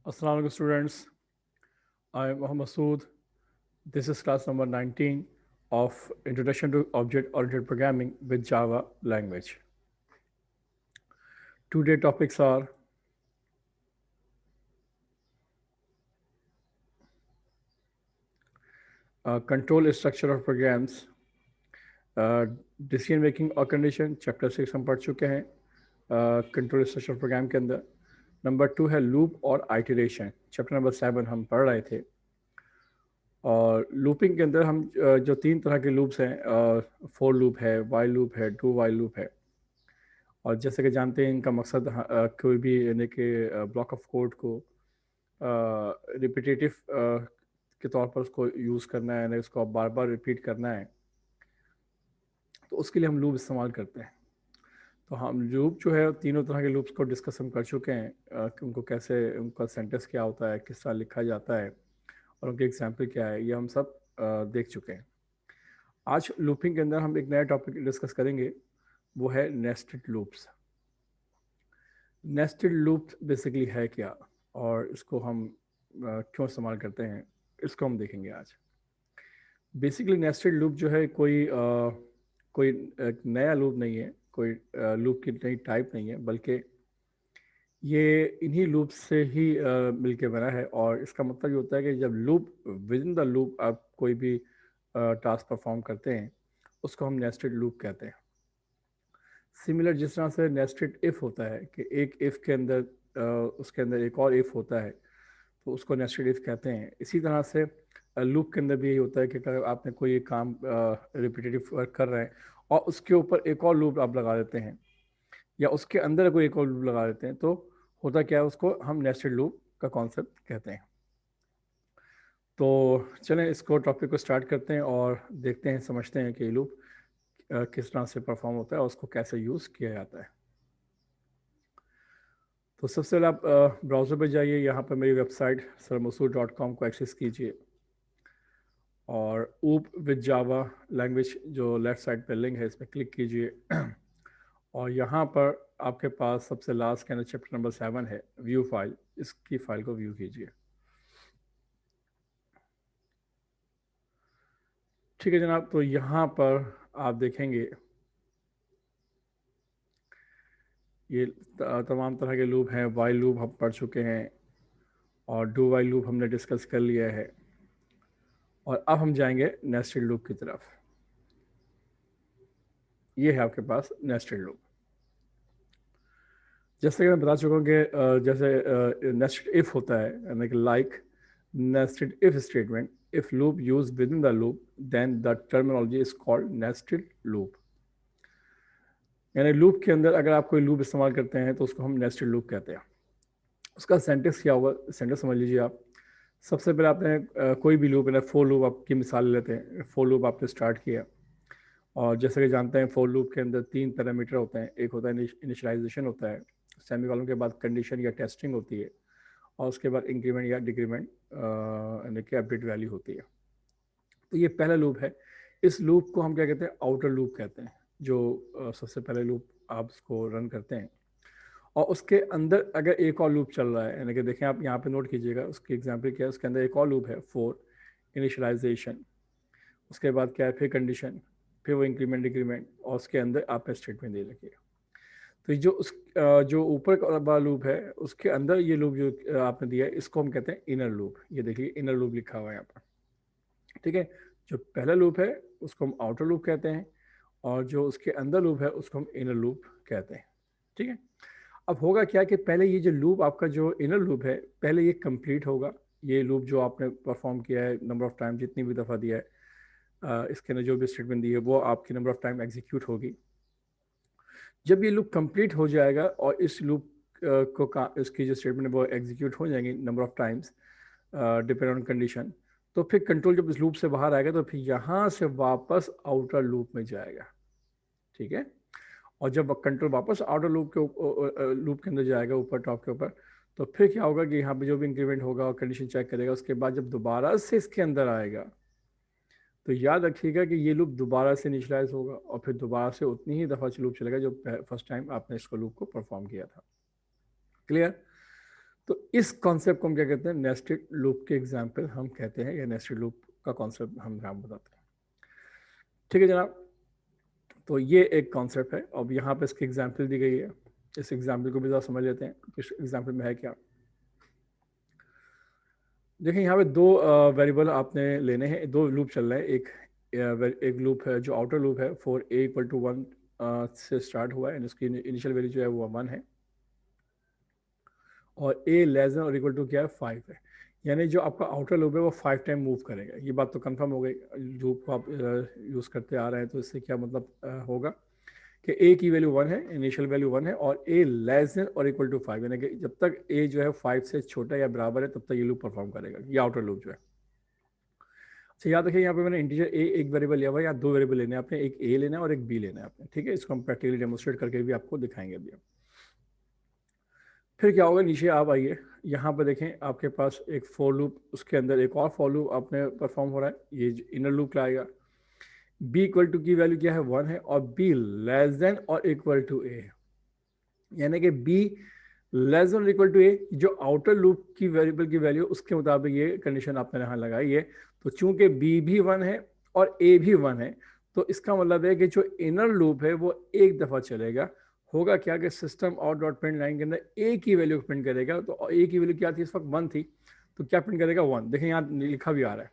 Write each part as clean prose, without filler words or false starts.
Assalamu alaikum students. I am Mohammad Sood. This is class number 19 of Introduction to Object-Oriented Programming with Java language. Today topics are control structure of programs, decision making और condition, chapter 6 हम पढ़ चुके हैं control structure of programme के अंदर. Number 2 है loop और iteration, chapter number 7 हम पढ़ रहे थे. और लूपिंग के अंदर हम जो तीन तरह के लूप्स हैं, फॉर लूप है, वाइल लूप है, डू वाइल लूप है. और जैसे कि जानते हैं इनका मकसद कोई भी यानी कि ब्लॉक ऑफ कोड को रिपीटेटिव के तौर पर उसको यूज़ करना है, यानी उसको बार बार रिपीट करना है, तो उसके लिए हम लूप इस्तेमाल करते हैं. तो हम लूप जो है तीनों तरह के लूप्स को डिस्कस हम कर चुके हैं कि उनको कैसे, उनका सेंटेंस क्या होता है, किस तरह लिखा जाता है और उनके एग्जाम्पल क्या है, ये हम सब देख चुके हैं. आज लूपिंग के अंदर हम एक नया टॉपिक डिस्कस करेंगे, वो है nested loops. Nested loop basically है क्या और इसको हम क्यों इस्तेमाल करते हैं, इसको हम देखेंगे आज. बेसिकली नेस्टेड लूप जो है कोई एक नया लूप नहीं है, कोई लूप की नई टाइप नहीं है, बल्कि ये इन्हीं लूप से ही मिलके बना है. और इसका मतलब ये होता है कि जब loop within the loop आप कोई भी टास्क परफॉर्म करते हैं, उसको हम नेस्टेड लूप कहते हैं. सिमिलर जिस तरह से नेस्टेड इफ़ होता है कि एक इफ़ के अंदर उसके अंदर एक और इफ़ होता है, तो उसको नेस्टेड इफ़ कहते हैं. इसी तरह से लूप के अंदर भी यही होता है कि अगर आपने कोई एक काम रिपीटेटिव वर्क कर रहे हैं और उसके ऊपर एक और लूप आप लगा देते हैं, या उसके अंदर कोई एक और लूप लगा देते हैं, तो होता क्या है, उसको हम नेस्टेड लूप का कॉन्सेप्ट कहते हैं. तो चलें इसको टॉपिक को स्टार्ट करते हैं और देखते हैं, समझते हैं कि लूप किस तरह से परफॉर्म होता है और उसको कैसे यूज़ किया जाता है. तो सबसे पहले आप ब्राउज़र पर जाइए, यहाँ पर मेरी वेबसाइट sirmasud.com को एक्सेस कीजिए और ऊप विद जावा लैंग्वेज जो लेफ़्ट साइड पर लिंक है, इस पर क्लिक कीजिए. और यहाँ पर आपके पास सबसे लास्ट के अंदर चैप्टर नंबर 7 है, व्यू फाइल. इसकी फ़ाइल को व्यू कीजिए. ठीक है जनाब, तो यहाँ पर आप देखेंगे ये तमाम तरह के लूप हैं. वाइल लूप हम पढ़ चुके हैं और डू वाइल लूप हमने डिस्कस कर लिया है. और अब हम जाएंगे नेस्टेड लूप की तरफ. ये है आपके पास नेस्टेड लूप. जैसे कि मैं बता चुका हूँ कि जैसे नेस्टेड इफ़ होता है, यानी कि like nested if statement, if loop use within the loop then the terminology is called nested loop. यानी लूप के अंदर अगर आप कोई लूप इस्तेमाल करते हैं तो उसको हम नेस्टेड लूप कहते हैं. उसका सेंटेंस क्या होगा, सेंटेंस समझ लीजिए आप. सबसे पहले आपने कोई भी लूप है ना, फोर लूप आपकी मिसाल लेते हैं. फोर लूप आपने स्टार्ट किया और जैसे कि जानते हैं फोर लूप के अंदर तीन पैरामीटर होते हैं. एक होता है इनिशियलाइजेशन होता है, सेमीकोलन के बाद कंडीशन या टेस्टिंग होती है, और उसके बाद इंक्रीमेंट या डिक्रीमेंट यानी कि अपडेट वैल्यू होती है. तो ये पहला लूप है. इस लूप को हम क्या कहते हैं, आउटर लूप कहते हैं. जो सबसे पहले लूप आप उसको रन करते हैं और उसके अंदर अगर एक और लूप चल रहा है, यानी कि देखें आप यहाँ पे नोट कीजिएगा, उसकी एग्जांपल क्या है, उसके अंदर एक और लूप है फॉर इनिशियलाइजेशन, उसके बाद क्या है, फिर कंडीशन, फिर वो इंक्रीमेंट डिक्रीमेंट, और उसके अंदर आपने स्टेटमेंट दे रखी है. तो जो ऊपर का वाला लूप है उसके अंदर ये लूप जो आपने दिया है, इसको हम कहते हैं इनर लूप. ये देखिए इनर लूप लिखा हुआ है यहाँ पर. ठीक है, जो पहला लूप है उसको हम आउटर लूप कहते हैं और जो उसके अंदर लूप है उसको हम इनर लूप कहते हैं. ठीक है, अब होगा क्या कि पहले ये जो लूप आपका जो इनर लूप है, पहले ये कंप्लीट होगा. ये लूप जो आपने परफॉर्म किया है नंबर ऑफ टाइम, जितनी भी दफ़ा दिया है, इसके अंदर जो भी स्टेटमेंट दी है वो आपकी नंबर ऑफ टाइम एग्जीक्यूट होगी. जब ये लूप कंप्लीट हो जाएगा और इस लूप इसकी जो स्टेटमेंट है वो एग्जीक्यूट हो जाएंगी number of times depend on condition, तो फिर कंट्रोल जब इस लूप से बाहर आएगा तो फिर यहाँ से वापस आउटर लूप में जाएगा. ठीक है, और जब कंट्रोल वापस आउटर लूप के अंदर जाएगा, ऊपर टॉप के ऊपर, तो फिर क्या होगा कि यहाँ पे जो भी इंक्रीमेंट होगा और कंडीशन चेक करेगा, उसके बाद जब दोबारा से इसके अंदर आएगा तो याद रखिएगा कि ये लूप दोबारा से इनिशियलाइज होगा और फिर दोबारा से उतनी ही दफ़ा लूप चलेगा जो फर्स्ट टाइम आपने इसको लूप को परफॉर्म किया था. क्लियर? तो इस कॉन्सेप्ट को हम क्या कहते हैं, नेस्टेड लूप के एग्जाम्पल हम कहते हैं, या नेस्टेड लूप का कॉन्सेप्ट हम यहाँ बताते हैं। ठीक है जनाब, तो ये एक कॉन्सेप्ट है। अब यहाँ पे इसकी एग्जाम्पल दी गई है, इस एग्जाम्पल को भी ज़रा समझ लेते हैं इस एग्जाम्पल में है क्या। देखिए यहाँ पे दो वेरिएबल आपने लेने हैं, दो लूप चल रहे हैं। एक लूप है जो आउटर लूप है, फॉर ए इक्वल टू 1 से स्टार्ट हुआ है, इसकी इनिशियल वैल्यू जो है वो 1 है, और ए लेस देन और इक्वल टू क्या है, 5 है। यानी जो आपका आउटर लूप है वो 5 टाइम मूव करेगा। ये बात तो कंफर्म हो गई, लूप को आप यूज़ करते आ रहे हैं, तो इससे क्या मतलब होगा कि ए की वैल्यू 1 है, इनिशियल वैल्यू 1 है, और ए लेस देन और इक्वल टू 5, यानी कि जब तक ए जो है 5 से छोटा या बराबर है तब तक ये लूप परफॉर्म करेगा, ये आउटर लूप जो है। अच्छा याद रखिए, यहाँ पे मैंने इंटीजर ए एक वेरिएबल लिया हुआ है, या दो वेरिएबल लेने हैं आपने, एक ए लेना है और एक बी लेना है आपने। ठीक है, इसको हम प्रैक्टिकली डेमोस्ट्रेट करके भी आपको दिखाएंगे अभी। फिर क्या होगा, नीचे आप आइए, यहाँ पर देखें आपके पास एक फॉर लूप, उसके अंदर एक और फॉर लूप आपने परफॉर्म हो रहा है, ये इनर लूप लाएगा। बी इक्वल टू की वैल्यू क्या है, 1 है, और बी लेस देन और इक्वल टू ए है, यानी कि बी लेस देन और इक्वल टू ए, जो आउटर लूप की वेरिएबल की वैल्यू, उसके मुताबिक ये कंडीशन आपने यहाँ लगाई है। तो चूंकि बी भी 1 है और ए भी 1 है, तो इसका मतलब है कि जो इनर लूप है वो एक दफ़ा चलेगा। होगा क्या कि system out dot print line के अंदर ए की वैल्यू प्रिंट करेगा। तो ए की वैल्यू क्या थी इस वक्त, 1 थी, तो क्या प्रिंट करेगा, 1। देखें यहाँ लिखा भी आ रहा है,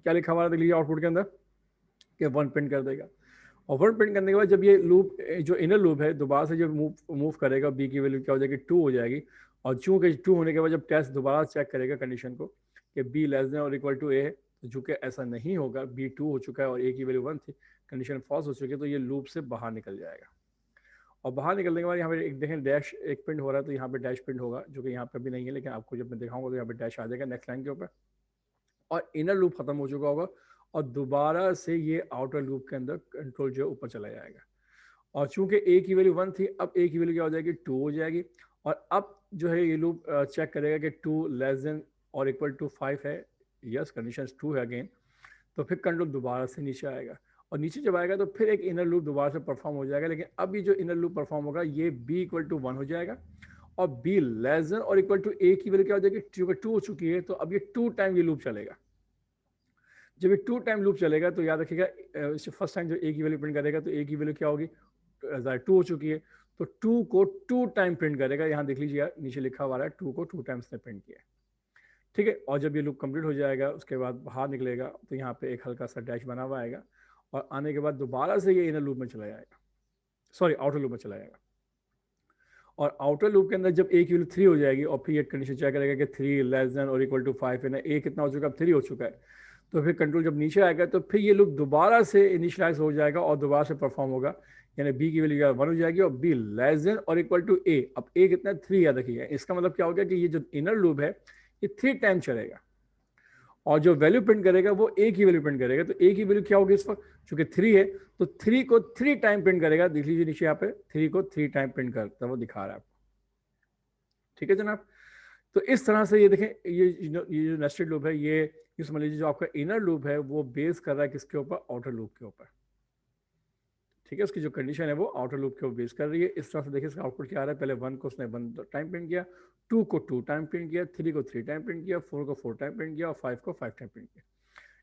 क्या लिखा हुआ है, देख लीजिए आउटपुट के अंदर, कि 1 प्रिंट कर देगा। और 1 प्रिंट करने के बाद जब ये लूप जो इनर लूप है दोबारा से जब मूव करेगा, बी की वैल्यू क्या हो जाएगी, 2 हो जाएगी। और चूंकि 2 होने के बाद जब टेस्ट दोबारा चेक करेगा कंडीशन को कि बी लेस देन और इक्वल टू ए है, तो चूंकि ऐसा नहीं होगा, बी 2 हो चुका है और ए की वैल्यू 1 थी, कंडीशन फॉल्स हो चुकी है, तो ये लूप से बाहर निकल जाएगा। और बाहर निकलने के बाद यहाँ पे एक देखें डैश एक प्रिंट हो रहा है, तो यहाँ पे डैश प्रिंट होगा, जो कि यहाँ पे भी नहीं है, लेकिन आपको जब मैं दिखाऊंगा तो यहाँ पे डैश आ जाएगा नेक्स्ट लाइन के ऊपर, और इनर लूप खत्म हो चुका होगा, और दोबारा से ये आउटर लूप के अंदर कंट्रोल जो है ऊपर चला जाएगा। और चूंकि ए की वैल्यू 1 थी, अब ए की वैल्यू क्या हो जाएगी, 2 हो जाएगी। और अब जो है ये लूप चेक करेगा कि 2 लेस देन और इक्वल टू 5 है, यस कंडीशन 2 है अगेन, तो फिर कंट्रोल दोबारा से नीचे आएगा। और नीचे जब आएगा तो फिर एक इनर लूप दोबारा से परफॉर्म हो जाएगा, लेकिन अब ये जो इनर लूप परफॉर्म होगा ये बी इक्वल टू 1 हो जाएगा, और बी लेस देन और इक्वल टू ए की वैल्यू क्या हो जाएगी, चूंकि 2 हो चुकी है, तो अब ये 2 टाइम ये लूप चलेगा। जब ये 2 टाइम लूप चलेगा तो याद रखिएगा, फर्स्ट टाइम जो ए की वैल्यू प्रिंट करेगा तो ए की वैल्यू क्या होगी, 2 हो चुकी है, तो 2 को 2 टाइम प्रिंट करेगा। यहाँ देख लीजिए यार, नीचे लिखा हुआ है 2 को 2 टाइम्स ने प्रिंट किया है। ठीक है, और जब ये लूप कंप्लीट हो जाएगा उसके बाद बाहर निकलेगा, तो यहाँ पे एक हल्का सा डैश बना हुआ आएगा, और आने के बाद दोबारा से ये इनर लूप में चला जाएगा, सॉरी आउटर लूप में चला जाएगा। और आउटर लूप के अंदर जब ए की वैल्यू 3 हो जाएगी, और फिर ये कंडीशन चेक करेगा कि 3 लेस देन और इक्वल टू 5 है ना, ए कितना हो चुका है, 3 हो चुका है, तो फिर कंट्रोल जब नीचे आएगा तो फिर ये लूप दोबारा से इनिशियलाइज हो जाएगा और दोबारा से परफॉर्म होगा, यानी बी की वैल्यू 1 हो जाएगी और बी लेस देन और इक्वल टू ए। अब ए कितना है, 3 याद रखिएगा। इसका मतलब क्या हो गया कि ये जो इनर लूप है ये 3 टाइम चलेगा, और जो वैल्यू प्रिंट करेगा वो ए की वैल्यू प्रिंट करेगा। तो ए की वैल्यू क्या होगी इस वक्त, चूंकि 3 है, तो 3 को 3 टाइम प्रिंट करेगा। देख लीजिए नीचे यहाँ पे 3 को 3 टाइम प्रिंट करता है, वो दिखा रहा है आपको। ठीक है जनाब, तो इस तरह से ये देखें, ये जो नेस्टेड लूप है, ये समझ लीजिए जो आपका इनर लूप है वो बेस कर रहा है किसके ऊपर, आउटर लूप के ऊपर। ठीक है, उसकी जो कंडीशन है वो आउटर लूप के ऊपर बेस कर रही है। इस तरह से देखिए इसका आउटपुट क्या आ रहा है, पहले 1 को उसने 1 टाइम प्रिंट किया, 2 को 2 टाइम प्रिंट किया, 3 को 3 टाइम प्रिंट किया, 4 को 4 टाइम प्रिंट किया, और 5 को 5 टाइम प्रिंट किया।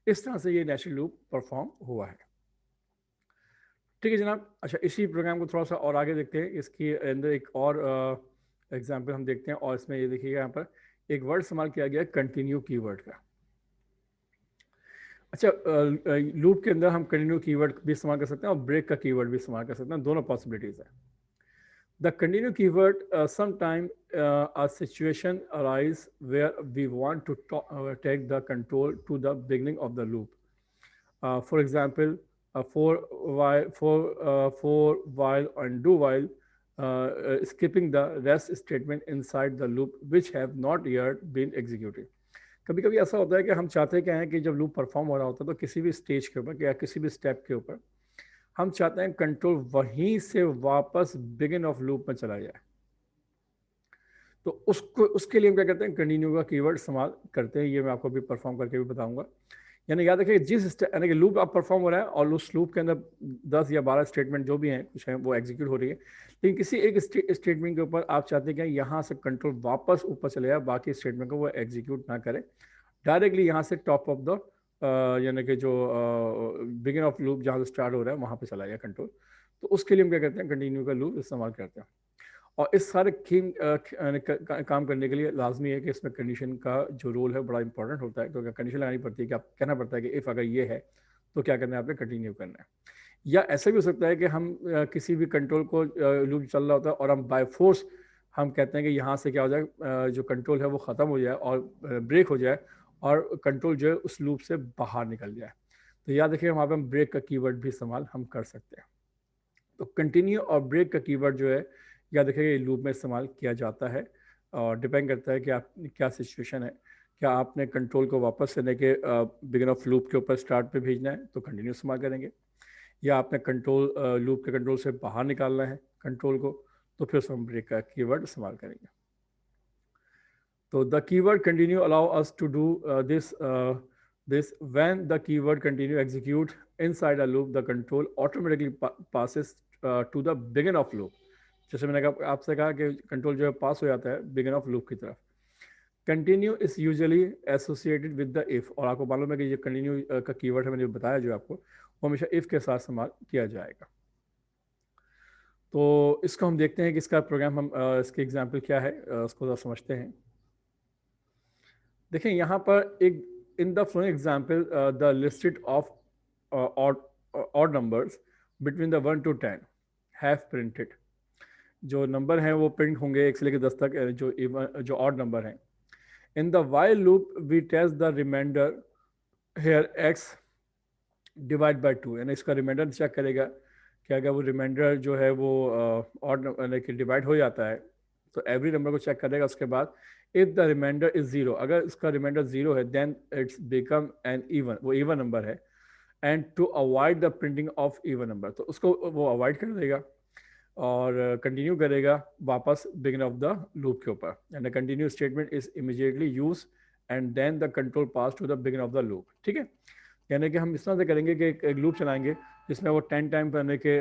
इस तरह से ये नेस्टेड लूप परफॉर्म हुआ है। ठीक है जनाब, अच्छा इसी प्रोग्राम को थोड़ा सा और आगे देखते हैं। इसके अंदर एक और एग्जाम्पल हम देखते हैं, और इसमें ये देखिएगा यहाँ पर एक वर्ड इस्तेमाल किया गया है, कंटिन्यू कीवर्ड का। अच्छा, लूप के अंदर हम कंटिन्यू कीवर्ड भी इस्तेमाल कर सकते हैं और ब्रेक का कीवर्ड भी इस्तेमाल कर सकते हैं, दोनों पॉसिबिलिटीज है। The continue keyword sometime a situation arise where we want to take the control to the beginning of the loop. For example, for while and do while, skipping the rest statement inside the loop which have not yet been executed. कभी कभी ऐसा होता है कि हम चाहते क्या हैं कि जब लूप परफॉर्म हो रहा होता है तो किसी भी स्टेज के ऊपर या किसी भी स्टेप के ऊपर हम चाहते हैं कंट्रोल वहीं से वापस बिगिन ऑफ लूप में चला जाए। तो उसको उसके लिए हम क्या करते हैं, कंटिन्यू का कीवर्ड इस्तेमाल करते हैं। ये मैं आपको भी परफॉर्म करके भी बताऊंगा। यानी याद रखिए यानी कि लूप अब परफॉर्म हो रहा है और उस लूप के अंदर 10 या 12 स्टेटमेंट जो भी हैं कुछ हैं वो एग्जीक्यूट हो रही है, लेकिन किसी एक स्टेटमेंट के ऊपर आप चाहते हैं कि यहाँ से कंट्रोल वापस ऊपर चले जाए, बाकी स्टेटमेंट को वो एग्जीक्यूट ना करे, डायरेक्टली यहाँ से टॉप ऑफ द यानी कि जो बिगिन ऑफ लूप जहाँ से स्टार्ट हो रहा है वहाँ पे चला गया कंट्रोल। तो उसके लिए हम क्या करते हैं, कंटिन्यू का लूप इस्तेमाल करते हैं। और इस सारे काम करने के लिए लाजमी है कि इसमें कंडीशन का जो रोल है बड़ा इंपॉर्टेंट होता है, क्योंकि कंडीशन लगानी पड़ती है कि आप कहना पड़ता है कि इफ़ अगर ये है तो क्या करना है, आपने कंटिन्यू करना है। या ऐसा भी हो सकता है कि हम किसी भी कंट्रोल को लूप चल रहा होता है और हम बाय फोर्स हम कहते हैं कि यहाँ से क्या हो जाए, जो कंट्रोल है वो ख़त्म हो जाए और ब्रेक हो जाए और कंट्रोल जो है उस लूप से बाहर निकल जाए। तो याद रखिए वहाँ पर हम ब्रेक का कीवर्ड भी इस्तेमाल हम कर सकते हैं। तो कंटिन्यू और ब्रेक का कीवर्ड जो है याद रखिए लूप में इस्तेमाल किया जाता है, और डिपेंड करता है कि आप क्या सिचुएशन है। क्या आपने कंट्रोल को वापस से लेके बिगिन ऑफ लूप के ऊपर स्टार्ट पे भेजना है तो कंटिन्यू इस्तेमाल करेंगे, या आपने कंट्रोल लूप के कंट्रोल से बाहर निकालना है कंट्रोल को तो फिर हम ब्रेक का कीवर्ड इस्तेमाल करेंगे। तो the keyword continue allow us to do this when the keyword continue execute inside a loop, the control automatically passes to the begin of loop। जैसे मैंने आपसे कहा कि कंट्रोल जो है पास हो जाता है बिगिन ऑफ लूप की तरफ। Continue is usually associated with the if, और आपको मालूम है कि ये कंटिन्यू का कीवर्ड है मैंने बताया जो आपको, वो हमेशा इफ के साथ इस्तेमाल किया जाएगा। तो इसको हम देखते हैं कि इसका प्रोग्राम हम इसके एग्जाम्पल क्या है उसको समझते हैं। देखें यहाँ पर एक in the flowing example the listed of odd numbers between the 1 to 10 have printed. जो नंबर हैं वो प्रिंट होंगे 1 से लेकर 10 तक, जो ऑड नंबर हैं। In the while loop we test the reminder here x divide by 2, यानी इसका रिमाइंडर चेक करेगा कि अगर वो रिमाइंडर जो है वो ऑड लाइक डिवाइड हो जाता है तो एवरी नंबर को चेक करेगा। उसके बाद if the reminder is zero, अगर इसका रिमाइंडर जीरो है then it's become an even, वो इवन नंबर है। And to avoid the printing of even number, तो उसको वो अवॉइड कर देगा और कंटिन्यू करेगा वापस बिगिन ऑफ द लूप के ऊपर। And the continue statement is immediately use and then the control pass to the begin of the loop. ठीक है, यानी कि हम इस तरह से करेंगे कि एक लूप चलाएंगे जिसमें वो 10 टाइम करने के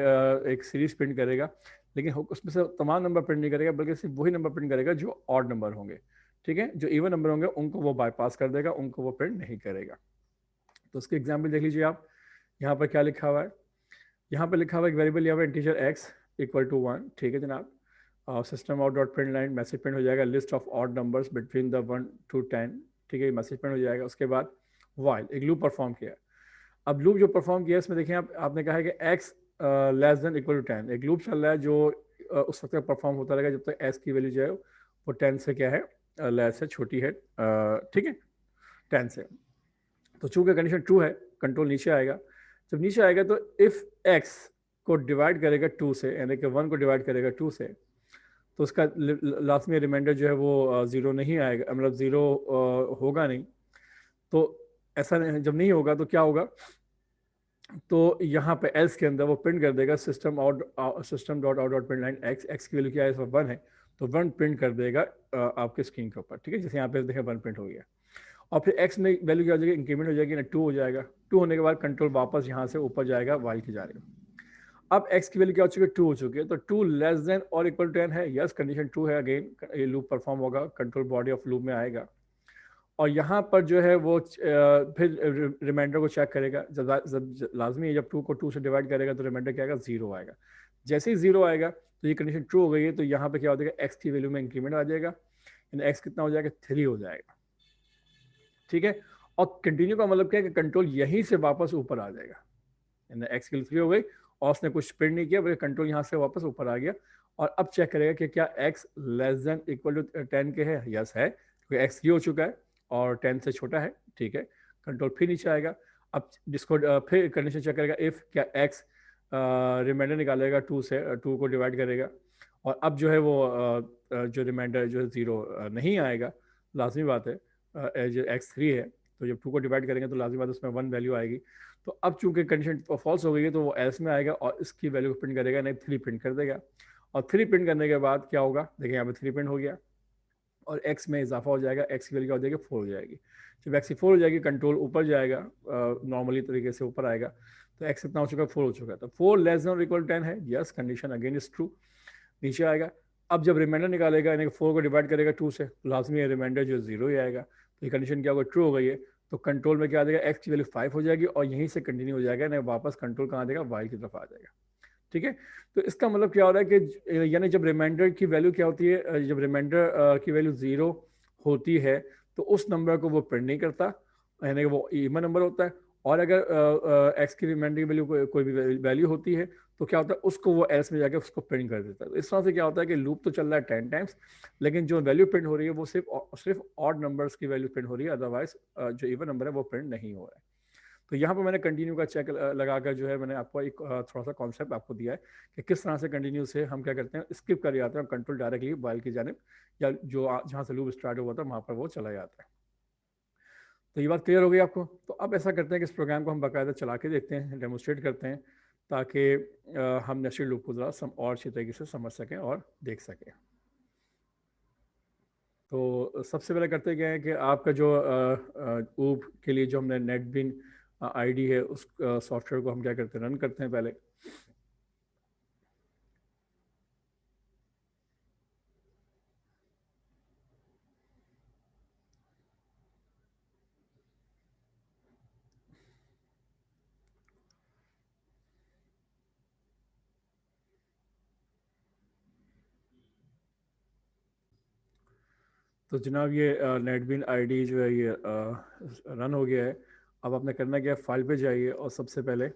एक सीरीज प्रिंट करेगा, लेकिन उसमें से तमाम नंबर प्रिंट नहीं करेगा बल्कि सिर्फ वही नंबर प्रिंट करेगा जो ऑड नंबर होंगे। ठीक है, जो इवन नंबर होंगे उनको वो बाईपास कर देगा, उनको वो प्रिंट नहीं करेगा। तो उसके एग्जाम्पल देख लीजिए आप, यहाँ पर क्या लिखा हुआ है। यहाँ पर लिखा हुआ है एक वेरिएबल यहाँ पर इंटीजर x इक्वल टू 1। ठीक है जनाब, system out dot print line message print हो जाएगा list of odd numbers between the 1 to 10। ठीक है, मैसेज प्रिंट हो जाएगा। उसके बाद वाइल एक लूप परफॉर्म किया। अब लूप जो परफॉर्म किया इसमें देखें आपने कहा है कि x less than equal to 10, एक लूप चल रहा है जो उस वक्त परफॉर्म होता रहेगा जब तक s की वैल्यू जो है वो 10 से क्या है लेस है, छोटी है। ठीक है 10 से। तो चूंकि कंडीशन ट्रू है कंट्रोल नीचे आएगा। जब नीचे आएगा तो इफ x को डिवाइड करेगा 2 से, यानी कि 1 को डिवाइड करेगा 2 से, तो उसका लास्ट में रिमाइंडर जो है वो ज़ीरो नहीं आएगा, मतलब ज़ीरो होगा नहीं। तो ऐसा जब नहीं होगा तो क्या होगा, तो यहाँ पे एल्स के अंदर वो प्रिंट कर देगा system dot out dot print line x की वैल्यू क्या है इस वक्त 1 है, तो 1 प्रिंट कर देगा आपके स्क्रीन के ऊपर। ठीक है, जैसे यहाँ पे देखें 1 प्रिंट हो गया। और फिर एक्स में वैल्यू क्या हो जाएगी, इंक्रीमेंट हो जाएगी ना 2 हो जाएगा। 2 होने के बाद कंट्रोल वापस यहाँ से ऊपर जाएगा वाइल की जा रही है। अब x की वैल्यू क्या हो चुकी है, 2 हो चुकी है। तो 2 लेस देन और इक्वल टू 10 है, यस कंडीशन ट्रू है। अगेन ये लूप परफॉर्म होगा, कंट्रोल बॉडी ऑफ लूप में आएगा और यहाँ पर जो है वो फिर रिमाइंडर को चेक करेगा। जब लाजमी है जब 2 को 2 से डिवाइड करेगा तो रिमाइंडर क्या आएगा, 0 आएगा। जैसे ही 0 आएगा तो ये कंडीशन ट्रू हो गई है, तो यहाँ पे क्या हो जाएगा, x की वैल्यू में इंक्रीमेंट आ जाएगा, यानी x कितना हो जाएगा, 3 हो जाएगा। ठीक है, और कंटिन्यू का मतलब क्या है कि कंट्रोल यहीं से वापस ऊपर आ जाएगा, यानी x की 3 हो गई और उसने कुछ प्रिंट नहीं किया, बल्कि कंट्रोल यहाँ से वापस ऊपर आ गया। और अब चेक करेगा कि क्या x less than equal to 10 के है, यस है, क्योंकि x 3 हो चुका है और 10 से छोटा है। ठीक है, कंट्रोल फिर नीचे आएगा। अब जिसको फिर कंडीशन चेक करेगा इफ क्या x रिमाइंडर निकालेगा 2 से, 2 को डिवाइड करेगा और अब जो है वो जो रिमाइंडर जो है 0 नहीं आएगा, लाजमी बात है। जो x 3 है तो जब 2 को डिवाइड करेंगे तो लाजमी बात है उसमें 1 वैल्यू आएगी। तो अब चूंकि कंडीशन फॉल्स हो गई है तो वो एल्स में आएगा और इसकी वैल्यू प्रिंट करेगा, नहीं 3 प्रिंट कर देगा। और 3 प्रिंट करने के बाद क्या होगा, देखिए यहाँ पे 3 प्रिंट हो गया। और x में इजाफा हो जाएगा, x की वैल्यू क्या हो जाएगी 4 हो जाएगी। जब x की 4 हो जाएगी कंट्रोल ऊपर जाएगा, नॉर्मली तरीके से ऊपर आएगा, तो x कितना हो चुका है 4 हो चुका है, तो 4 लेस देन और इक्वल 10 है, yes condition again is true, नीचे आएगा। अब जब रिमाइंडर निकालेगा यानी कि 4 को डिवाइड करेगा 2 से तो लाजमी है रिमाइंडर जो 0 ही आएगा, तो ये कंडीशन क्या होगा ट्रू हो गई है, तो कंट्रोल में क्या आ जाएगा x की वैल्यू 5 हो जाएगी और यहीं से कंटिन्यू हो जाएगा ना, वापस कंट्रोल कहाँ आ जाएगा y की तरफ आ जाएगा। ठीक है, तो इसका मतलब क्या हो रहा है कि यानी जब रिमाइंडर की वैल्यू क्या होती है, जब रिमाइंडर की वैल्यू 0 होती है तो उस नंबर को वो प्रिंट नहीं करता, यानी कि वो इवन नंबर होता है। और अगर एक्स की रिमाइंडर की वैल्यू कोई भी वैल्यू होती है तो क्या होता है उसको वो एल्स में जाके उसको प्रिंट कर देता है। तो इस तरह से क्या होता है कि लूप तो चल रहा है 10 टाइम्स, लेकिन जो वैल्यू प्रिंट हो रही है वो सिर्फ ऑड नंबर्स की वैल्यू प्रिंट हो रही है, अदरवाइज जो इवन नंबर है वो प्रिंट नहीं हो रहा है। तो यहाँ पर मैंने कंटिन्यू का चेक लगाकर जो है मैंने आपको एक थोड़ा सा कॉन्सेप्ट आपको दिया है कि किस तरह से कंटिन्यू से हम क्या करते हैं स्किप कर जाते हैं कंट्रोल डायरेक्टली वाइल की जानिब, या जो जहाँ से लूप स्टार्ट हुआ था वहाँ पर वो चला जाता है। तो ये बात क्लियर हो गई आपको। तो अब ऐसा करते हैं कि इस प्रोग्राम को हम बाकायदा चला के देखते हैं, डेमोस्ट्रेट करते हैं, ताकि हम नेस्टेड लूप को ज़रा और अच्छी तरीके से समझ सकें और देख सकें। तो सबसे पहले करते क्या है कि आपका जो ऊब के लिए जो हमने नेटबिन आईडी है उस सॉफ्टवेयर को हम क्या करते हैं रन करते हैं पहले। तो जनाब ये नेटबिन आईडी जो है ये रन हो गया है। अब आपने करना क्या है, फाइल पे जाइए और सबसे पहले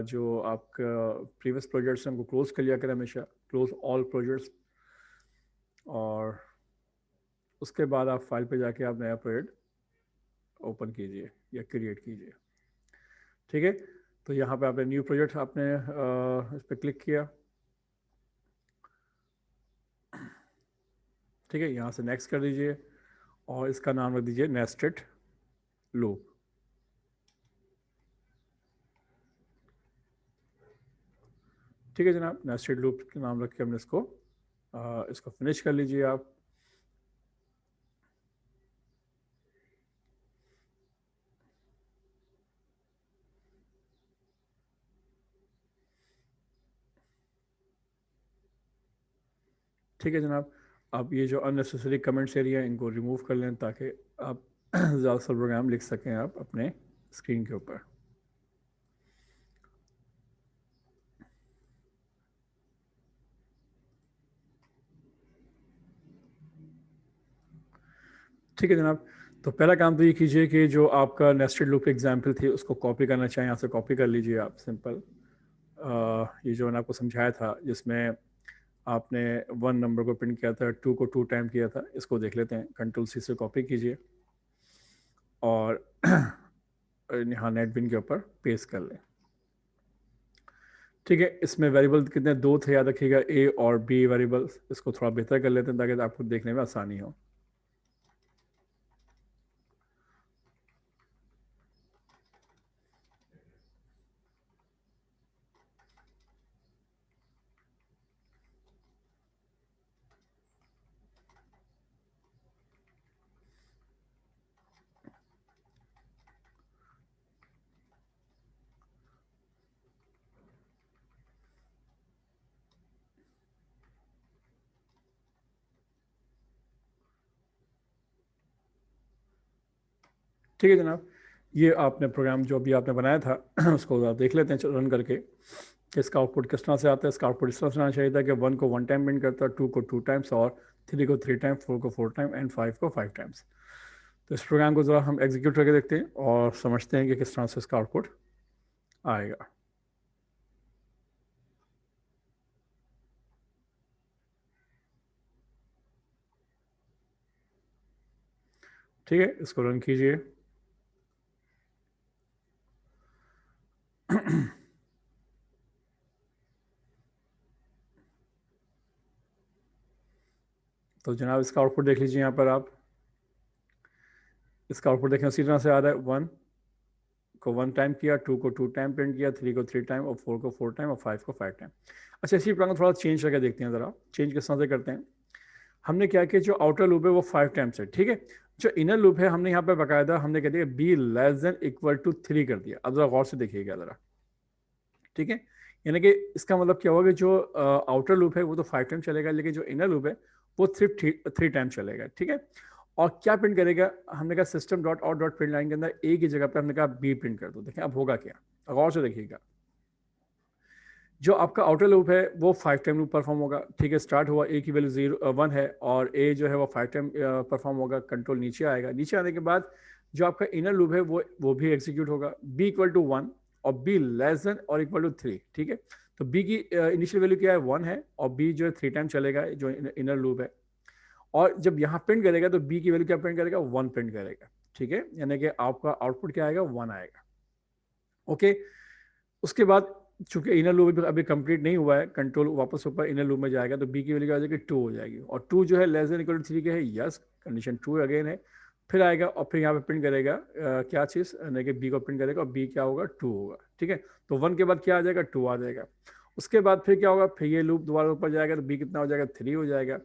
जो आपका प्रीवियस प्रोजेक्ट्स हैं उनको क्लोज कर लिया करें हमेशा, क्लोज ऑल प्रोजेक्ट्स, और उसके बाद आप फाइल पे जाके आप नया प्रोजेक्ट ओपन कीजिए या क्रिएट कीजिए। ठीक है, तो यहाँ पे आपने न्यू प्रोजेक्ट आपने इस पर क्लिक किया। ठीक है, यहाँ से नेक्स्ट कर दीजिए और इसका नाम रख दीजिए नेस्टेड लूप। ठीक है जनाब, नेस्टेड लूप के नाम रख के हमने इसको फिनिश कर लीजिए आप। ठीक है जनाब, आप ये जो अननेसेसरी कमेंट्स एरिया है इनको रिमूव कर लें ताकि आप ज़्यादा सा प्रोग्राम लिख सकें आप अपने स्क्रीन के ऊपर। ठीक है जनाब, तो पहला काम तो ये कीजिए कि जो आपका नेस्टेड लूप एग्जाम्पल थी उसको कॉपी करना चाहें यहाँ से कॉपी कर लीजिए आप सिंपल। ये जो मैंने आपको समझाया था जिसमें आपने 1 नंबर को प्रिंट किया था, 2 को 2 टाइम किया था, इसको देख लेते हैं। कंट्रोल सी से कॉपी कीजिए और यहाँ नेटबिन के ऊपर पेस्ट कर लें। ठीक है, इसमें वेरिएबल कितने दो थे याद रखिएगा, ए और बी वेरिएबल्स। इसको थोड़ा बेहतर कर लेते हैं ताकि आपको देखने में आसानी हो। ठीक है जनाब, ये आपने प्रोग्राम जो भी आपने बनाया था उसको आप देख लेते हैं रन करके कि इसका आउटपुट किस तरह से आता है। इसका आउटपुट इस तरह से आना चाहिए था कि 1 को 1 टाइम प्रिंट करता है, 2 को 2 टाइम्स, और 3 को 3 टाइम, 4 को 4 टाइम एंड 5 को 5 टाइम्स। तो इस प्रोग्राम को ज़रा हम एग्जीक्यूट करके देखते हैं और समझते हैं कि किस तरह से इसका आउटपुट आएगा। ठीक है, इसको रन कीजिए। तो जनाब इसका आउटपुट देख लीजिए यहाँ पर आप। इसका आउटपुट देखें उसी तरह से आ रहा है, 1 को 1 टाइम किया, 2 को 2 टाइम प्रिंट किया, 3 को 3 टाइम और 4 को 4 टाइम और 5 को 5 टाइम। अच्छा, इसी प्रोग्राम को थोड़ा चेंज करके देखते हैं ज़रा, चेंज किस तरह से करते हैं। हमने क्या किया, जो आउटर लूप है वो 5 टाइम्स है, ठीक है। जो इनर लूप है हमने यहाँ पे बकायदा हमने कह दिया B less than equal to 3 कर दिया। अब जरा गौर से देखिएगा जरा, ठीक है। यानी कि इसका मतलब क्या होगा कि जो आउटर लूप है वो तो 5 टाइम चलेगा, लेकिन जो इनर लूप है वो सिर्फ 3 टाइम चलेगा, ठीक है। और क्या प्रिंट करेगा, हमने कहा system dot out dot print line के अंदर ए की जगह पे हमने कहा बी प्रिंट कर दो। देखें अब होगा क्या, गौर से देखिएगा। जो आपका आउटर लूप है वो 5 टाइम लूप परफॉर्म होगा, ठीक है। स्टार्ट हुआ, ए की वैल्यू 1 है और ए जो है वो 5 टाइम परफॉर्म होगा। कंट्रोल नीचे आएगा, नीचे आने के बाद जो आपका इनर लूप है वो भी एग्जीक्यूट होगा, बी इक्वल टू 1 और बी लेस देन और इक्वल टू 3, ठीक है। तो बी की इनिशियल वैल्यू क्या है, 1 है और बी जो है 3 टाइम चलेगा जो इनर लूप है। और जब यहाँ प्रिंट करेगा तो बी की वैल्यू क्या प्रिंट करेगा, 1 प्रिंट करेगा, ठीक है। यानी कि आपका आउटपुट क्या आएगा, 1 आएगा, ओके। उसके बाद चूंकि इनर लूप अभी कंप्लीट नहीं हुआ है, कंट्रोल वापस ऊपर इनर लूप में जाएगा तो बी की वैल्यू क्या आ जाएगी, 2 हो जाएगी। और 2 जो है लेस देन इक्वल टू 3 के है, यस, कंडीशन 2 अगेन है। फिर आएगा और फिर यहाँ पे प्रिंट करेगा क्या चीज़, यानी कि बी को प्रिंट करेगा और बी क्या होगा, 2 होगा, ठीक है। तो 1 के बाद क्या आ जाएगा, 2 आ जाएगा। उसके बाद फिर क्या होगा, फिर ये लूप दोबारा ऊपर जाएगा तो बी कितना हो जाएगा, 3 हो जाएगा।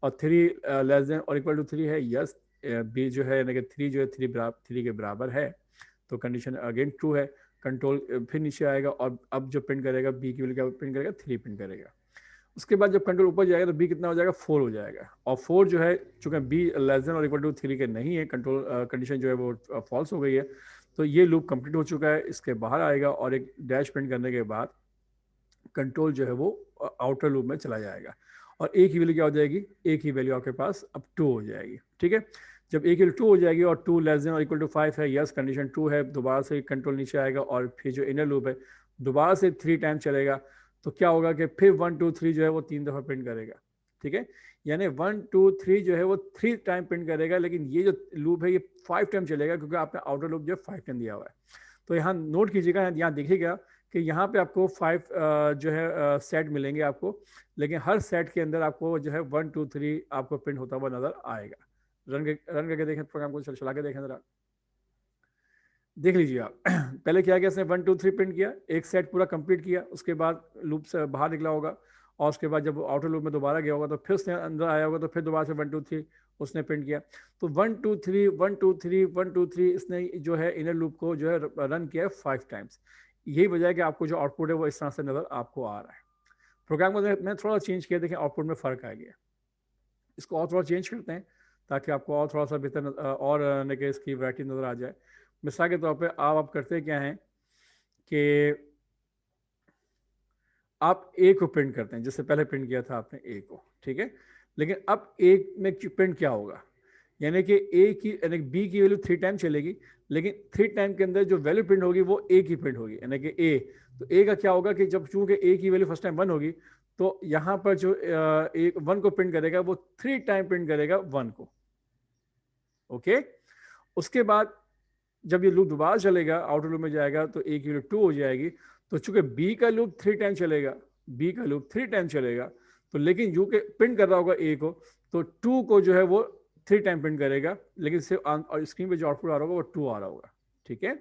और 3 लेस देन और इक्वल टू 3 है, यस, बी जो है यानी कि 3 जो है 3 के बराबर है, तो कंडीशन अगेन 2 है। कंट्रोल फिर नीचे आएगा और अब जो प्रिंट करेगा बी की वैल्यू क्या प्रिंट करेगा, 3 प्रिंट करेगा। उसके बाद जब कंट्रोल ऊपर जाएगा तो बी कितना हो जाएगा, 4 हो जाएगा। और 4 जो है चूंकि बी लेस देन और इक्वल टू 3 के नहीं है, कंट्रोल कंडीशन जो है वो फॉल्स हो गई है, तो ये लूप कंप्लीट हो चुका है। इसके बाहर आएगा और एक डैश प्रिंट करने के बाद कंट्रोल जो है वो आउटर लूप में चला जाएगा और ए की वैल्यू क्या हो जाएगी, ए की वैल्यू आपके पास अब 2 हो जाएगी, ठीक है। जब ए की वैल्यू 2 हो जाएगी और 2 लेस देन और इक्वल टू 5 है, यस, कंडीशन 2 है, दोबारा से कंट्रोल नीचे आएगा और फिर जो इनर लूप है दोबारा से 3 टाइम चलेगा। तो क्या होगा कि फिर 1 2 3 जो है वो 3 दफ़ा प्रिंट करेगा, ठीक है। यानी 1 2 3 जो है वो 3 टाइम प्रिंट करेगा, लेकिन ये जो लूप है ये 5 टाइम चलेगा क्योंकि आपने आउटर लूप जो है 5 टाइम दिया हुआ है। तो यहाँ नोट कीजिएगा, यहाँ देखिएगा कि यहाँ पे आपको 5 जो है सेट मिलेंगे आपको, लेकिन हर सेट के अंदर आपको जो है 1 2 3 आपको प्रिंट होता हुआ नजर आएगा। रन करके देखें प्रोग्राम को, चला के देखें जरा, देख लीजिए आप। पहले क्या किया इसने, 1 2 3 प्रिंट किया, एक सेट पूरा कंप्लीट किया, उसके बाद लूप से बाहर निकला होगा और उसके बाद जब आउटर लूप में दोबारा गया होगा तो फिर उसने अंदर आया होगा तो फिर दोबारा से 1 2 3 उसने प्रिंट किया। तो 1 2 3 1 2 3 1 2 3 इसने जो है इनर लूप को जो है रन किया है 5 टाइम्स। यही वजह है कि आपको जो आउटपुट है वो इस तरह से नजर आपको आ रहा है। प्रोग्राम को मैं थोड़ा चेंज किया, देखें आउटपुट में फ़र्क आ गया। इसको और थोड़ा चेंज करते हैं ताकि आपको और थोड़ा सा बेहतर और कि इसकी वैरायटी नज़र आ जाए। मिसाल के तौर पे आप करते क्या हैं कि आप ए को प्रिंट करते हैं, जिससे पहले प्रिंट किया था आपने ए को, ठीक है। लेकिन अब ए में प्रिंट क्या होगा, यानी कि ए की यानी बी की वैल्यू 3 टाइम चलेगी, लेकिन 3 टाइम के अंदर जो वैल्यू प्रिंट होगी वो ए की प्रिंट होगी, यानी कि ए। तो ए का क्या होगा कि जब चूंकि ए की वैल्यू फर्स्ट टाइम 1 होगी, तो यहाँ पर जो एक 1 को प्रिंट करेगा वो 3 टाइम प्रिंट करेगा 1 को, ओके। उसके बाद जब ये लूप दोबारा चलेगा, आउटर लूप में जाएगा तो ए की वैल्यू 2 हो जाएगी। तो चूंकि बी का लूप 3 टाइम चलेगा, बी का लूप 3 टाइम चलेगा, तो लेकिन यू के प्रिंट कर रहा होगा ए को, तो 2 को जो है वो 3 टाइम प्रिंट करेगा, लेकिन सिर्फ और स्क्रीन पे जो आउटपुट आ रहा होगा वो 2 आ रहा होगा, ठीक है,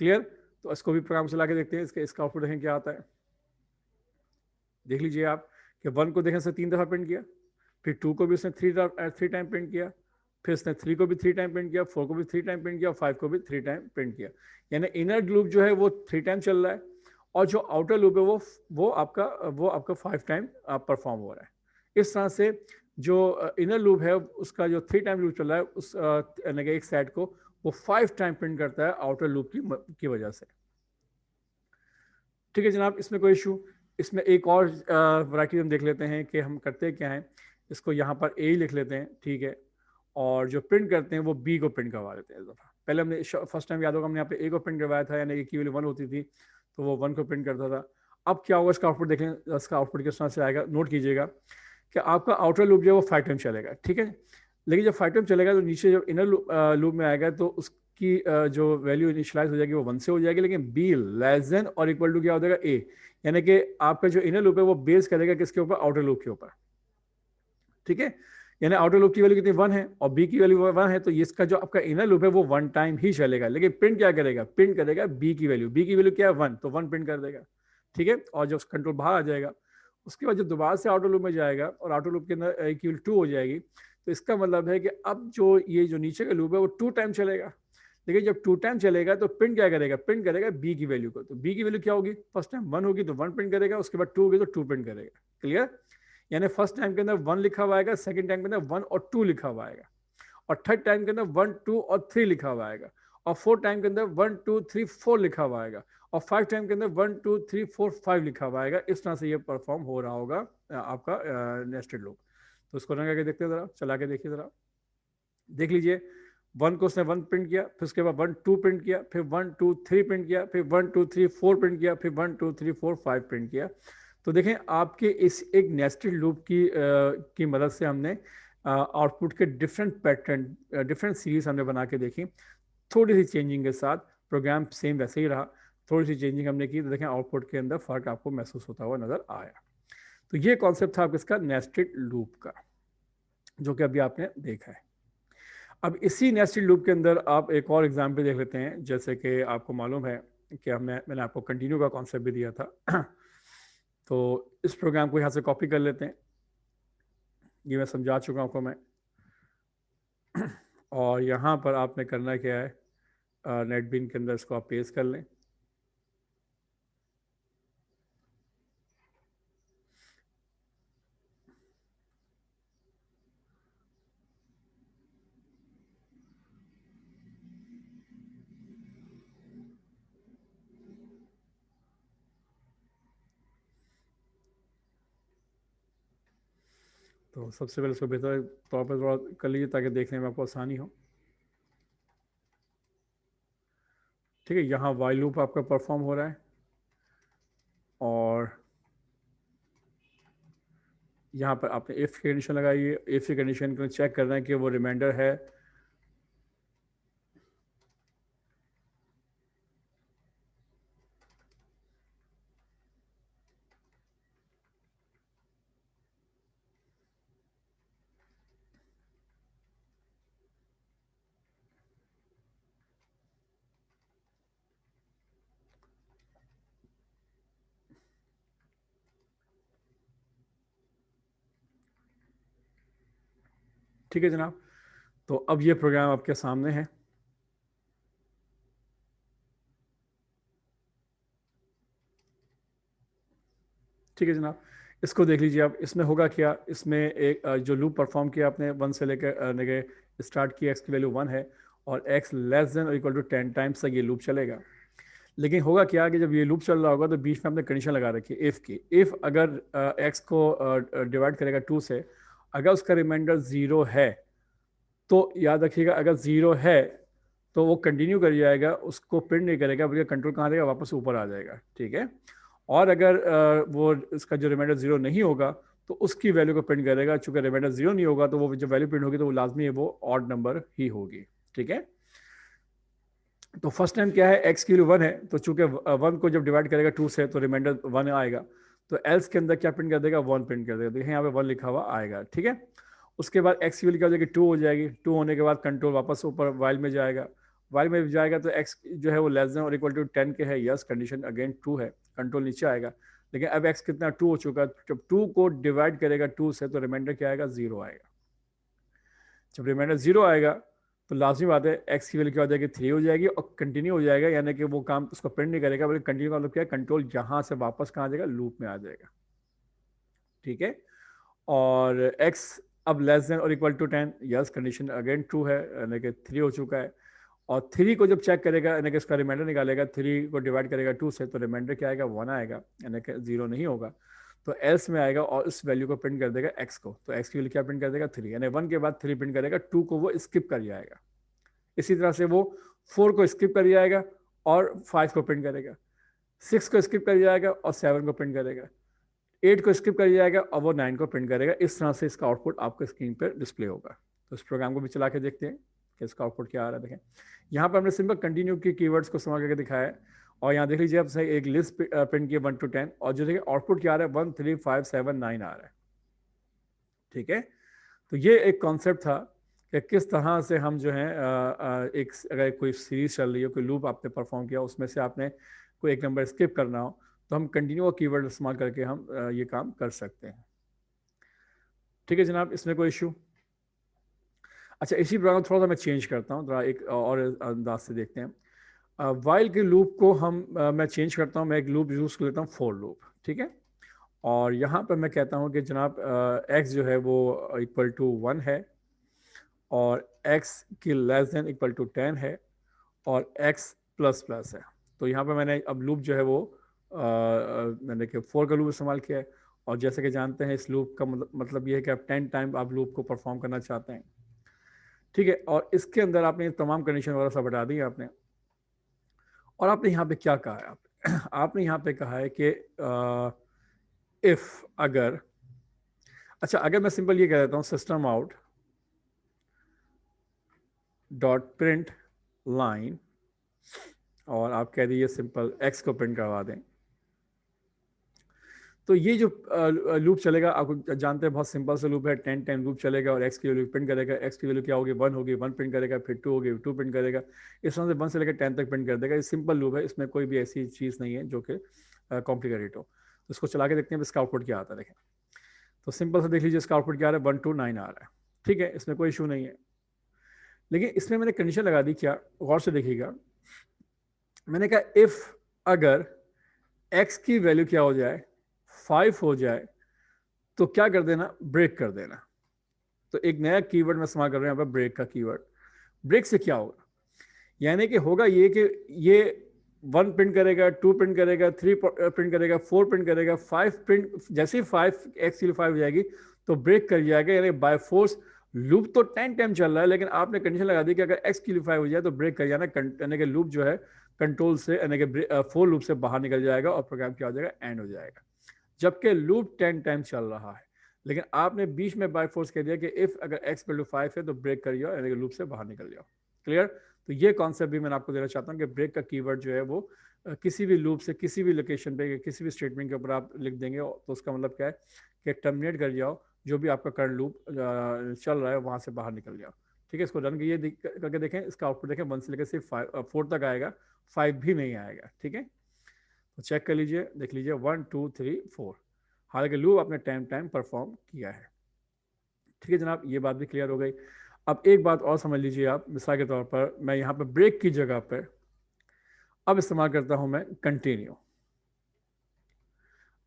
क्लियर। तो इसको भी प्रोग्राम चला के देखते हैं, इसका आउटपुट देखें क्या आता है। देख लीजिए आप कि 1 को देखें से 3 दफ़ा प्रिंट किया, फिर 2 को भी उसने 3 टाइम प्रिंट किया, फिर उसने 3 को भी 3 टाइम प्रिंट किया, 4 को भी 3 टाइम प्रिंट किया और 5 को भी 3 टाइम प्रिंट किया। यानी इनर लूप जो है वो 3 टाइम चल रहा है और जो आउटर लूप है वो आपका 5 टाइम परफॉर्म हो रहा है। इस तरह से जो इनर लूप है उसका जो 3 टाइम लूप चल रहा है उस यानी कि एक सेट को वो 5 टाइम प्रिंट करता है आउटर लूप की वजह से, ठीक है जनाब। इसमें कोई इशू, इसमें एक और वैरायटी हम देख लेते हैं कि हम करते क्या हैं। इसको यहाँ पर ए लिख लेते हैं, ठीक है, और जो प्रिंट करते हैं वो बी को प्रिंट करवा देते हैं इस दफ़ा। पहले हमने फर्स्ट टाइम याद होगा हमने यहाँ पे ए को प्रिंट करवाया था, यानी की वैल्यू 1 होती थी तो वो 1 को प्रिंट करता था। अब क्या होगा इसका आउटपुट देखें, इसका आउटपुट किस तरह से आएगा, नोट कीजिएगा कि आपका आउटर लूप जो है वो 5 टाइम चलेगा, ठीक है। लेकिन जब 5 टाइम चलेगा तो नीचे जब इनर लूप में आएगा तो उसकी जो वैल्यू इनिशलाइज हो जाएगी वो 1 से हो जाएगी, लेकिन बी लेस देन और इक्वल टू क्या हो जाएगा ए, यानी कि आपका जो इनर लूप है वो बेस करेगा किसके ऊपर, आउटर लूप के ऊपर, ठीक है। यानी आउटर लूप की वैल्यू कितनी 1 है और बी की वैल्यू 1 है, तो इसका जो आपका इनर लूप है वो 1 टाइम ही चलेगा, लेकिन प्रिंट क्या करेगा, प्रिंट करेगा बी की वैल्यू क्या है 1, तो 1 प्रिंट कर देगा, ठीक है। और जब कंट्रोल बाहर आ जाएगा उसके बाद जब दोबारा से आउटर लूप में जाएगा और आउटर लूप के अंदर इक्वल 2 हो जाएगी, तो इसका मतलब है कि अब जो ये जो नीचे का लूप है वो 2 टाइम चलेगा। लेकिन जब 2 टाइम चलेगा तो प्रिंट क्या करेगा, प्रिंट करेगा बी की वैल्यू को। तो बी की वैल्यू क्या होगी, फर्स्ट टाइम 1 होगी तो 1 प्रिंट करेगा, उसके बाद 2 होगी तो 2 प्रिंट करेगा। क्लियर? यानी फर्स्ट टाइम के अंदर 1 लिखा हुआ आएगा, सेकंड टाइम के अंदर 1 और 2 लिखा हुआ आएगा, और थर्ड टाइम के अंदर 1 2 और 3 लिखा हुआ आएगा, और फोर्थ टाइम के अंदर 1 2 3 4 लिखा हुआ आएगा, और 5 टाइम के अंदर 1 2 3 4 5 लिखा हुआ आएगा। इस तरह से ये परफॉर्म हो रहा होगा आपका नेस्टेड लूप। तो इसको रंग करके देखते हैं, जरा चला के देखिए, जरा देख लीजिए। 1 को उसने 1 प्रिंट किया, फिर उसके बाद 1 2 प्रिंट किया, फिर 1 2 3 प्रिंट किया, फिर 1 2 3 4 प्रिंट किया, फिर 1 2 3 4 5 प्रिंट किया। तो देखें आपके इस एक नेस्टेड लूप की मदद से हमने आउटपुट के डिफरेंट पैटर्न, डिफरेंट सीरीज हमने बना के देखी, थोड़ी सी चेंजिंग के साथ। प्रोग्राम सेम वैसे ही रहा, थोड़ी सी चेंजिंग हमने की, तो देखें आउटपुट के अंदर फ़र्क आपको महसूस होता हुआ नज़र आया। तो ये कॉन्सेप्ट था आपका इसका नेस्टेड लूप का, जो कि अभी आपने देखा है। अब इसी नेस्टेड लूप के अंदर आप एक और एग्जाम्पल देख लेते हैं। जैसे कि आपको मालूम है कि मैंने आपको कंटिन्यू का कॉन्सेप्ट भी दिया था। तो इस प्रोग्राम को यहाँ से कॉपी कर लेते हैं, ये मैं समझा चुका हूँ आपको मैं। और यहाँ पर आपने करना क्या है, नेटबीन के अंदर इसको आप पेस्ट कर लें। तो सबसे पहले इसको बेहतर तौर पर थोड़ा कर लीजिए ताकि देखने में आपको आसानी हो। ठीक है, यहाँ वाइल लूप आपका परफॉर्म हो रहा है, और यहाँ पर आपने इफ़ की कंडीशन लगाई है। इफ़ की कंडीशन को चेक करना है कि वो रिमाइंडर है। ठीक है जनाब, तो अब ये प्रोग्राम आपके सामने है। ठीक है जनाब, इसको देख लीजिए आप। इसमें होगा क्या, इसमें एक जो लूप परफॉर्म किया आपने 1 से लेकर स्टार्ट किया, एक्स की वैल्यू 1 है, और एक्स लेस देन और इक्वल टू 10 टाइम्स तक ये लूप चलेगा। लेकिन होगा क्या कि जब ये लूप चल रहा होगा तो बीच में आपने कंडीशन लगा रखी है इफ़ की। इफ़ अगर एक्स को डिवाइड करेगा 2 से, अगर उसका रिमाइंडर 0 है, तो याद रखिएगा अगर 0 है तो वो कंटिन्यू कर जाएगा, उसको प्रिंट नहीं करेगा, बल्कि कंट्रोल कहाँ रहेगा, वापस ऊपर आ जाएगा। ठीक है, और अगर वो इसका जो रिमाइंडर 0 नहीं होगा तो उसकी वैल्यू को प्रिंट करेगा। चूंकि रिमाइंडर 0 नहीं होगा तो वो जो वैल्यू प्रिंट होगी तो वो लाजमी है वो ऑड नंबर ही होगी। ठीक है, तो फर्स्ट टाइम क्या है, एक्स की वैल्यू 1 है, तो चूंकि 1 को जब डिवाइड करेगा 2 से तो रिमाइंडर 1 आएगा, तो एल्स के अंदर क्या प्रिंट कर देगा, 1 प्रिंट कर देगा। देखिए यहाँ पे 1 लिखा हुआ आएगा। ठीक है, उसके बाद एक्स की वैल्यू क्या हो जाएगी, 2 हो जाएगी। 2 होने के बाद कंट्रोल वापस ऊपर वाइल में जाएगा। वाइल में जाएगा तो एक्स जो है वो लेस देन और इक्वल टू 10 के है, यस कंडीशन अगेन 2 है, कंट्रोल नीचे आएगा। लेकिन अब एक्स कितना 2 हो चुका है, जब 2 को डिवाइड करेगा 2 से तो रिमाइंडर क्या आएगा, 0 आएगा। जब रिमाइंडर 0 आएगा तो लाजमी बात है एक्स की वैल्यू क्या हो जाएगी, 3 हो जाएगी, और कंटिन्यू हो जाएगा। यानी कि वो काम उसको प्रिंट नहीं करेगा, बल्कि कंटिन्यू का मतलब क्या है, कंट्रोल यहाँ से वापस कहाँ आ जाएगा, लूप में आ जाएगा। ठीक है, और एक्स अब लेस देन और equal to 10, yes condition again 2 है, यानी कि 3 हो चुका है। और 3 को जब चेक करेगा, यानी कि इसका रिमाइंडर निकालेगा, 3 को डिवाइड करेगा 2 से तो रिमाइंडर क्या आएगा, 1 आएगा, यानी कि 0 नहीं होगा। तो एल्स में आएगा और इस वैल्यू को प्रिंट कर देगा एक्स को। तो एक्स की वैल्यू क्या प्रिंट कर देगा, 3, यानी 1 के बाद 3 प्रिंट करेगा, 2 को वो स्किप कर जाएगा। इसी तरह से वो 4 को स्किप कर जाएगा और 5 को प्रिंट करेगा, 6 को स्किप कर जाएगा और 7 को प्रिंट करेगा, 8 को स्किप कर जाएगा और वो 9 को प्रिंट करेगा। इस तरह से इसका आउटपुट आपको स्क्रीन पर डिस्प्ले होगा। तो इस प्रोग्राम को भी चला के देखते हैं कि इसका आउटपुट क्या आ रहा है। देखें यहाँ पर हमने सिंपल कंटिन्यू की कीवर्ड्स को इस्तेमाल करके दिखाया है, और यहाँ देख लीजिए आप सही एक लिस्ट प्रिंट की 1 to 10, और जो देखिए आउटपुट क्या आ रहा है, 1 3 5 7 9 आ रहा है। ठीक है, तो ये एक कॉन्सेप्ट था कि किस तरह से हम जो है एक अगर कोई सीरीज चल रही हो, कोई लूप आपने परफॉर्म किया, उसमें से आपने कोई एक नंबर स्किप करना हो, तो हम कंटिन्यू का कीवर्ड इस्तेमाल करके हम ये काम कर सकते हैं। ठीक है जनाब, इसमें कोई इशू? अच्छा, इसी प्रोग्राम थोड़ा सा मैं चेंज करता हूँ, थोड़ा एक और अंदाज से देखते हैं। वाइल के लूप को मैं चेंज करता हूँ, मैं एक लूप यूज़ कर लेता हूँ फॉर लूप, ठीक है। और यहाँ पर मैं कहता हूँ कि जनाब x जो है वो इक्वल टू 1 है, और x की लेस देन इक्वल टू 10 है, और x प्लस प्लस है। तो यहाँ पर मैंने अब लूप जो है वो मैंने कि फॉर का लूप इस्तेमाल किया है। और जैसे कि जानते हैं इस लूप का मतलब ये है कि आप 10 टाइम आप लूप को परफॉर्म करना चाहते हैं, ठीक है। और इसके अंदर आपने तमाम कंडीशन वगैरह सब हटा दी आपने, और आपने यहाँ पे क्या कहा है? आपने यहाँ पे कहा है कि इफ अगर, अच्छा अगर मैं सिंपल ये कह देता हूँ system out dot print line, और आप कह दीजिए सिंपल x को प्रिंट करवा दें, तो ये जो लूप चलेगा, आपको जानते हैं बहुत सिंपल सा लूप है, 10 टाइम लूप चलेगा और x की वैल्यू प्रिंट करेगा। x की वैल्यू क्या होगी? 1 होगी, 1 प्रिंट करेगा, फिर 2 होगी, 2 प्रिंट करेगा, इस तरह से 1 से लेकर 10 तक प्रिंट कर देगा। ये सिंपल लूप है, इसमें कोई भी ऐसी चीज़ नहीं है जो कि कॉम्प्लिकेटेड हो। तो इसको चला के देखते हैं इसका आउटपुट क्या आता है। देखें तो सिंपल से देख लीजिए इसका आउटपुट क्या आ रहा है, 1 2 9 आ रहा है, ठीक है, इसमें कोई इशू नहीं है। लेकिन इसमें मैंने कंडीशन लगा दी, क्या? गौर से देखिएगा, मैंने कहा इफ अगर x की वैल्यू क्या हो जाए, 5 हो जाए, तो क्या कर देना? ब्रेक कर देना। तो एक नया कीवर्ड मैं इस्तेमाल कर रहे हैं यहाँ पर, ब्रेक का कीवर्ड। ब्रेक से क्या होगा? यानी कि होगा ये कि ये 1 प्रिंट करेगा, 2 प्रिंट करेगा, 3 प्रिंट करेगा, 4 प्रिंट करेगा, 5 प्रिंट, जैसे ही 5 x की 5 हो जाएगी तो ब्रेक कर जाएगा। यानी बाय फोर्स लूप तो 10 टाइम चल रहा है, लेकिन आपने कंडीशन लगा दी कि अगर x की 5 हो जाए तो ब्रेक कर जाना, यानी कि लूप जो है कंट्रोल से, यानी कि फोर लूप से बाहर निकल जाएगा और प्रोग्राम क्या हो जाएगा? एंड हो जाएगा। जबकि लूप 10 टाइम चल रहा है, लेकिन आपने बीच में बाय फोर्स कह दिया कि इफ अगर x इक्वल टू 5 है तो ब्रेक कर जाओ, यानी कि लूप से बाहर निकल जाओ। क्लियर? तो ये कॉन्सेप्ट भी मैंने आपको देना चाहता हूँ कि ब्रेक का कीवर्ड जो है वो किसी भी लूप से, किसी भी लोकेशन पे, किसी भी स्टेटमेंट के ऊपर आप लिख देंगे तो उसका मतलब क्या है कि टर्मिनेट कर जाओ, जो भी आपका करंट लूप चल रहा है वहाँ से बाहर निकल जाओ। ठीक है, इसको रन करके देखें, इसका आउटपुट देखें, 1 से लेकर सिर्फ 4 तक आएगा, 5 भी नहीं आएगा। ठीक है, तो चेक कर लीजिए, देख लीजिए 1 2 3 4, हालांकि लूप आपने टाइम परफॉर्म किया है। ठीक है जनाब, ये बात भी क्लियर हो गई। अब एक बात और समझ लीजिए आप, मिसाल के तौर पर मैं यहाँ पर ब्रेक की जगह पर अब इस्तेमाल करता हूँ मैं कंटिन्यू।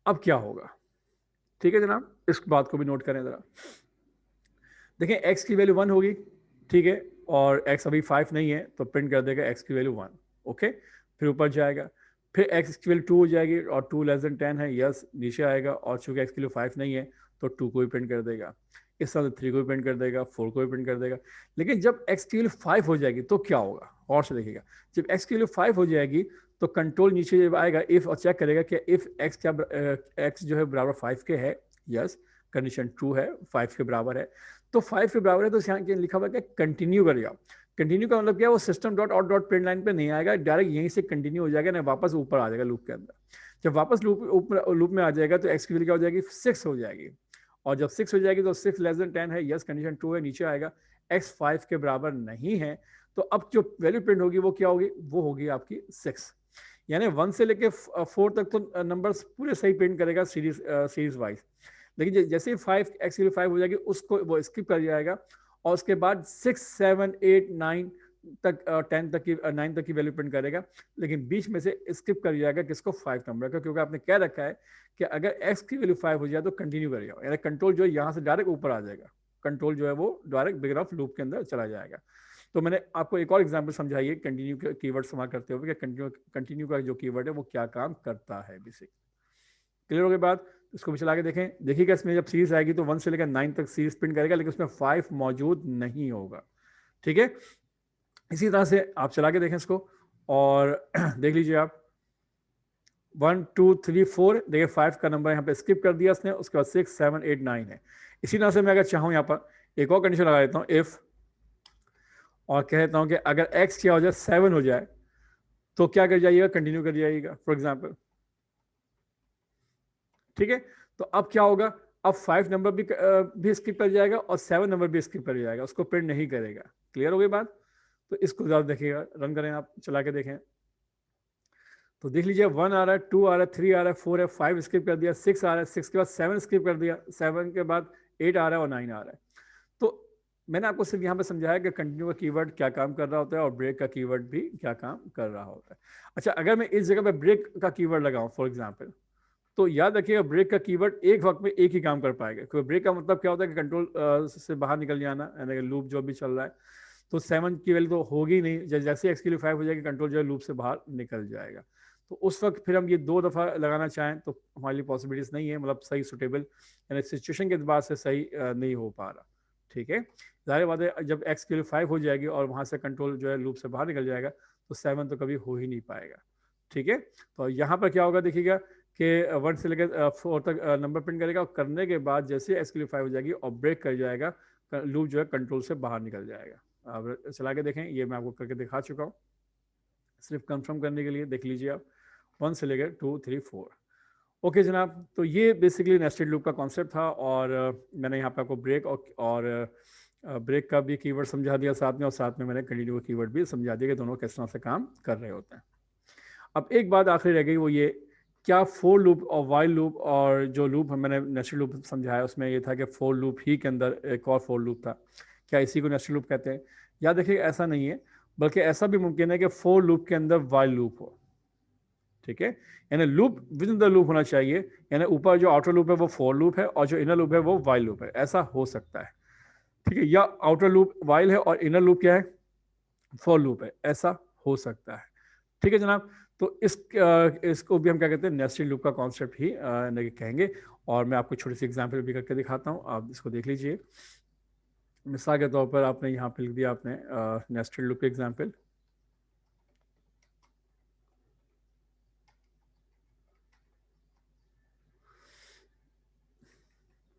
अब क्या होगा? ठीक है जनाब, इस बात को भी नोट करें ज़रा। देखें x की वैल्यू 1 होगी, ठीक है, और x अभी 5 नहीं है तो प्रिंट कर देगा x की वैल्यू 1। ओके, फिर ऊपर जाएगा, फिर x की वैल्यू 2 हो जाएगी और 2 लेस देन 10 है, यस, नीचे आएगा, और चूंकि x की वैल्यू 5 नहीं है तो 2 को भी प्रिंट कर देगा, इस तरह से 3 को भी प्रिंट कर देगा, 4 को भी प्रिंट कर देगा। लेकिन जब x की वैल्यू 5 हो जाएगी तो क्या होगा? और से देखिएगा, जब x की वैल्यू 5 हो जाएगी तो कंट्रोल नीचे जब आएगा इफ, और चेक करेगा कि इफ x क्या x जो है बराबर 5 के है, यस, कंडीशन ट्रू है, 5 के बराबर है, तो 5 के बराबर है तो यहाँ लिखा हुआ है कंटिन्यू कर जाओ। कंटिन्यू का मतलब क्या है? वो system dot out dot print line पे नहीं आएगा, डायरेक्ट यहीं से कंटिन्यू हो जाएगा ना, वापस ऊपर आ जाएगा लूप के अंदर। जब वापस लूप में आ जाएगा तो एक्स की वैल्यू क्या हो जाएगी? 6 हो जाएगी, और जब 6 हो जाएगी तो 6 लेस देन 10 है, यस, कंडीशन ट्रू है, नीचे आएगा, एक्स 5 के बराबर नहीं है, तो अब जो वैल्यू प्रिंट होगी वो क्या होगी? वो होगी आपकी 6। यानी 1 से लेके 4 तक तो नंबर्स पूरे सही प्रिंट करेगा सीरीज वाइज, लेकिन जैसे ही 5 एक्स की 5 हो जाएगी उसको वो स्किप कर जाएगा, और उसके बाद 6 7 8 9 तक 10 तक की 9 तक की वैल्यू प्रिंट करेगा, लेकिन बीच में से स्किप कर जाएगा किसको? 5 नंबर का, क्योंकि आपने कह रखा है कि अगर x की वैल्यू 5 हो जाए तो कंटिन्यू कर जाओ, यानी कंट्रोल जो है यहाँ से डायरेक्ट ऊपर आ जाएगा, कंट्रोल जो है वो डायरेक्ट बिगिनर ऑफ लूप के अंदर चला जाएगा। तो मैंने आपको एक और एग्जांपल समझाइए कंटिन्यू के कीवर्ड इस्तेमाल करते हुए कि कंटिन्यू का जो कीवर्ड है वो क्या काम करता है बेसिक। क्लियर हो गई बात? इसको भी चला के देखें, देखिएगा इसमें जब सीरीज आएगी तो 1 से लेकर 9 तक सीरीज प्रिंट करेगा, लेकिन उसमें 5 मौजूद नहीं होगा। ठीक है, इसी तरह से आप चला के देखें इसको, और देख लीजिए आप 1 2 3 4, देखिए 5 का नंबर यहाँ पे स्किप कर दिया इसने, उसके बाद 6 7 8 9 है। इसी तरह से मैं अगर चाहूँ यहाँ पर एक और कंडीशन लगा देता हूँ, इफ, और कह देता हूँ कि अगर x क्या हो जाए? 7 हो जाए, तो क्या कर जाइएगा? कंटिन्यू कर जाइएगा, फॉर एग्जाम्पल। ठीक है, तो अब क्या होगा? अब 5 नंबर भी स्किप कर जाएगा और 7 नंबर भी स्किप कर जाएगा, उसको प्रिंट नहीं करेगा। क्लियर हो गई बात? तो इसको ज़्यादा देखिएगा, रन करें आप, चला के देखें। तो देख लीजिए 1 आ रहा है, 2 आ रहा है, 3 आ रहा है, 4 है, 5 स्किप कर दिया, 6 आ रहा है, 6 के बाद 7 स्किप कर दिया, 7 के बाद 8 आ रहा है और 9 आ रहा है। तो मैंने आपको सिर्फ यहाँ पे समझाया कि कंटिन्यू का कीवर्ड क्या काम कर रहा होता है और ब्रेक का कीवर्ड भी क्या काम कर रहा होता है। अच्छा, अगर मैं इस जगह पे ब्रेक का कीवर्ड लगाऊं फॉर एग्जांपल, तो याद रखिएगा ब्रेक का कीवर्ड एक वक्त में एक ही काम कर पाएगा, क्योंकि ब्रेक का मतलब क्या होता है कि कंट्रोल से बाहर निकल जाना, यानी लूप जो भी चल रहा है। तो 7 की वैल्यू तो होगी नहीं, जैसे एक्स की वैल्यू 5 हो जाएगी कंट्रोल जो है लूप से बाहर निकल जाएगा। तो उस वक्त फिर हम ये 2 दफ़ा लगाना चाहें तो हमारे लिए पॉसिबिलिटीज नहीं है, मतलब सही सुटेबल यानी सिचुएशन के बाद से सही नहीं हो पा रहा। ठीक है, जाहिर बात है जब एक्स की वैल्यू 5 हो जाएगी और वहाँ से कंट्रोल जो है लूप से बाहर निकल जाएगा तो 7 तो कभी हो ही नहीं पाएगा। ठीक है, तो यहाँ पर क्या होगा देखिएगा कि 1 से लेकर 4 तक नंबर प्रिंट करेगा और करने के बाद जैसे एक्स की वैल्यू 5 हो जाएगी और ब्रेक कर जाएगा, लूप जो है कंट्रोल से बाहर निकल जाएगा। अब चला के देखें, ये मैं आपको करके दिखा चुका हूँ, सिर्फ कंफर्म करने के लिए देख लीजिए आप। 1 से लेकर 2, 3, 4। ओके जनाब, तो ये बेसिकली नेस्टेड लूप का कॉन्सेप्ट था और मैंने यहाँ पे आपको ब्रेक और ब्रेक का भी कीवर्ड समझा दिया साथ में, और साथ में मैंने कंटिन्यू का कीवर्ड भी समझा दिया कि दोनों किस तरह से काम कर रहे होते हैं। अब एक बात आखिरी रह गई, वो ये क्या फोर लूप और वाइल लूप, और जो लूप मैंने नेस्टेड लूप समझाया उसमें ये था कि फोर लूप ही के अंदर एक और फोर लूप था, क्या इसी को नेस्टेड लूप कहते हैं? याद देखिए ऐसा नहीं है, बल्कि ऐसा भी मुमकिन है कि फोर लूप के अंदर वाइल लूप हो। ठीक है, यानी loop within the loop होना चाहिए, यानी ऊपर जो आउटर लूप है वो फोर लूप है और जो इनर लूप है वो वाइल लूप है, ऐसा हो सकता है। ठीक है, या आउटर लूप वाइल है और इनर लूप क्या है, फोर लूप है, ऐसा हो सकता है। ठीक है जनाब, तो इसको भी हम क्या कहते हैं, नेस्टेड लूप का कॉन्सेप्ट ही कहेंगे। और मैं आपको छोटी सी एग्जांपल भी करके दिखाता हूँ, आप इसको देख लीजिए। मिसाल के तौर पर आपने यहाँ पे लिख दिया आपने नेस्टेड लूप एग्जांपल।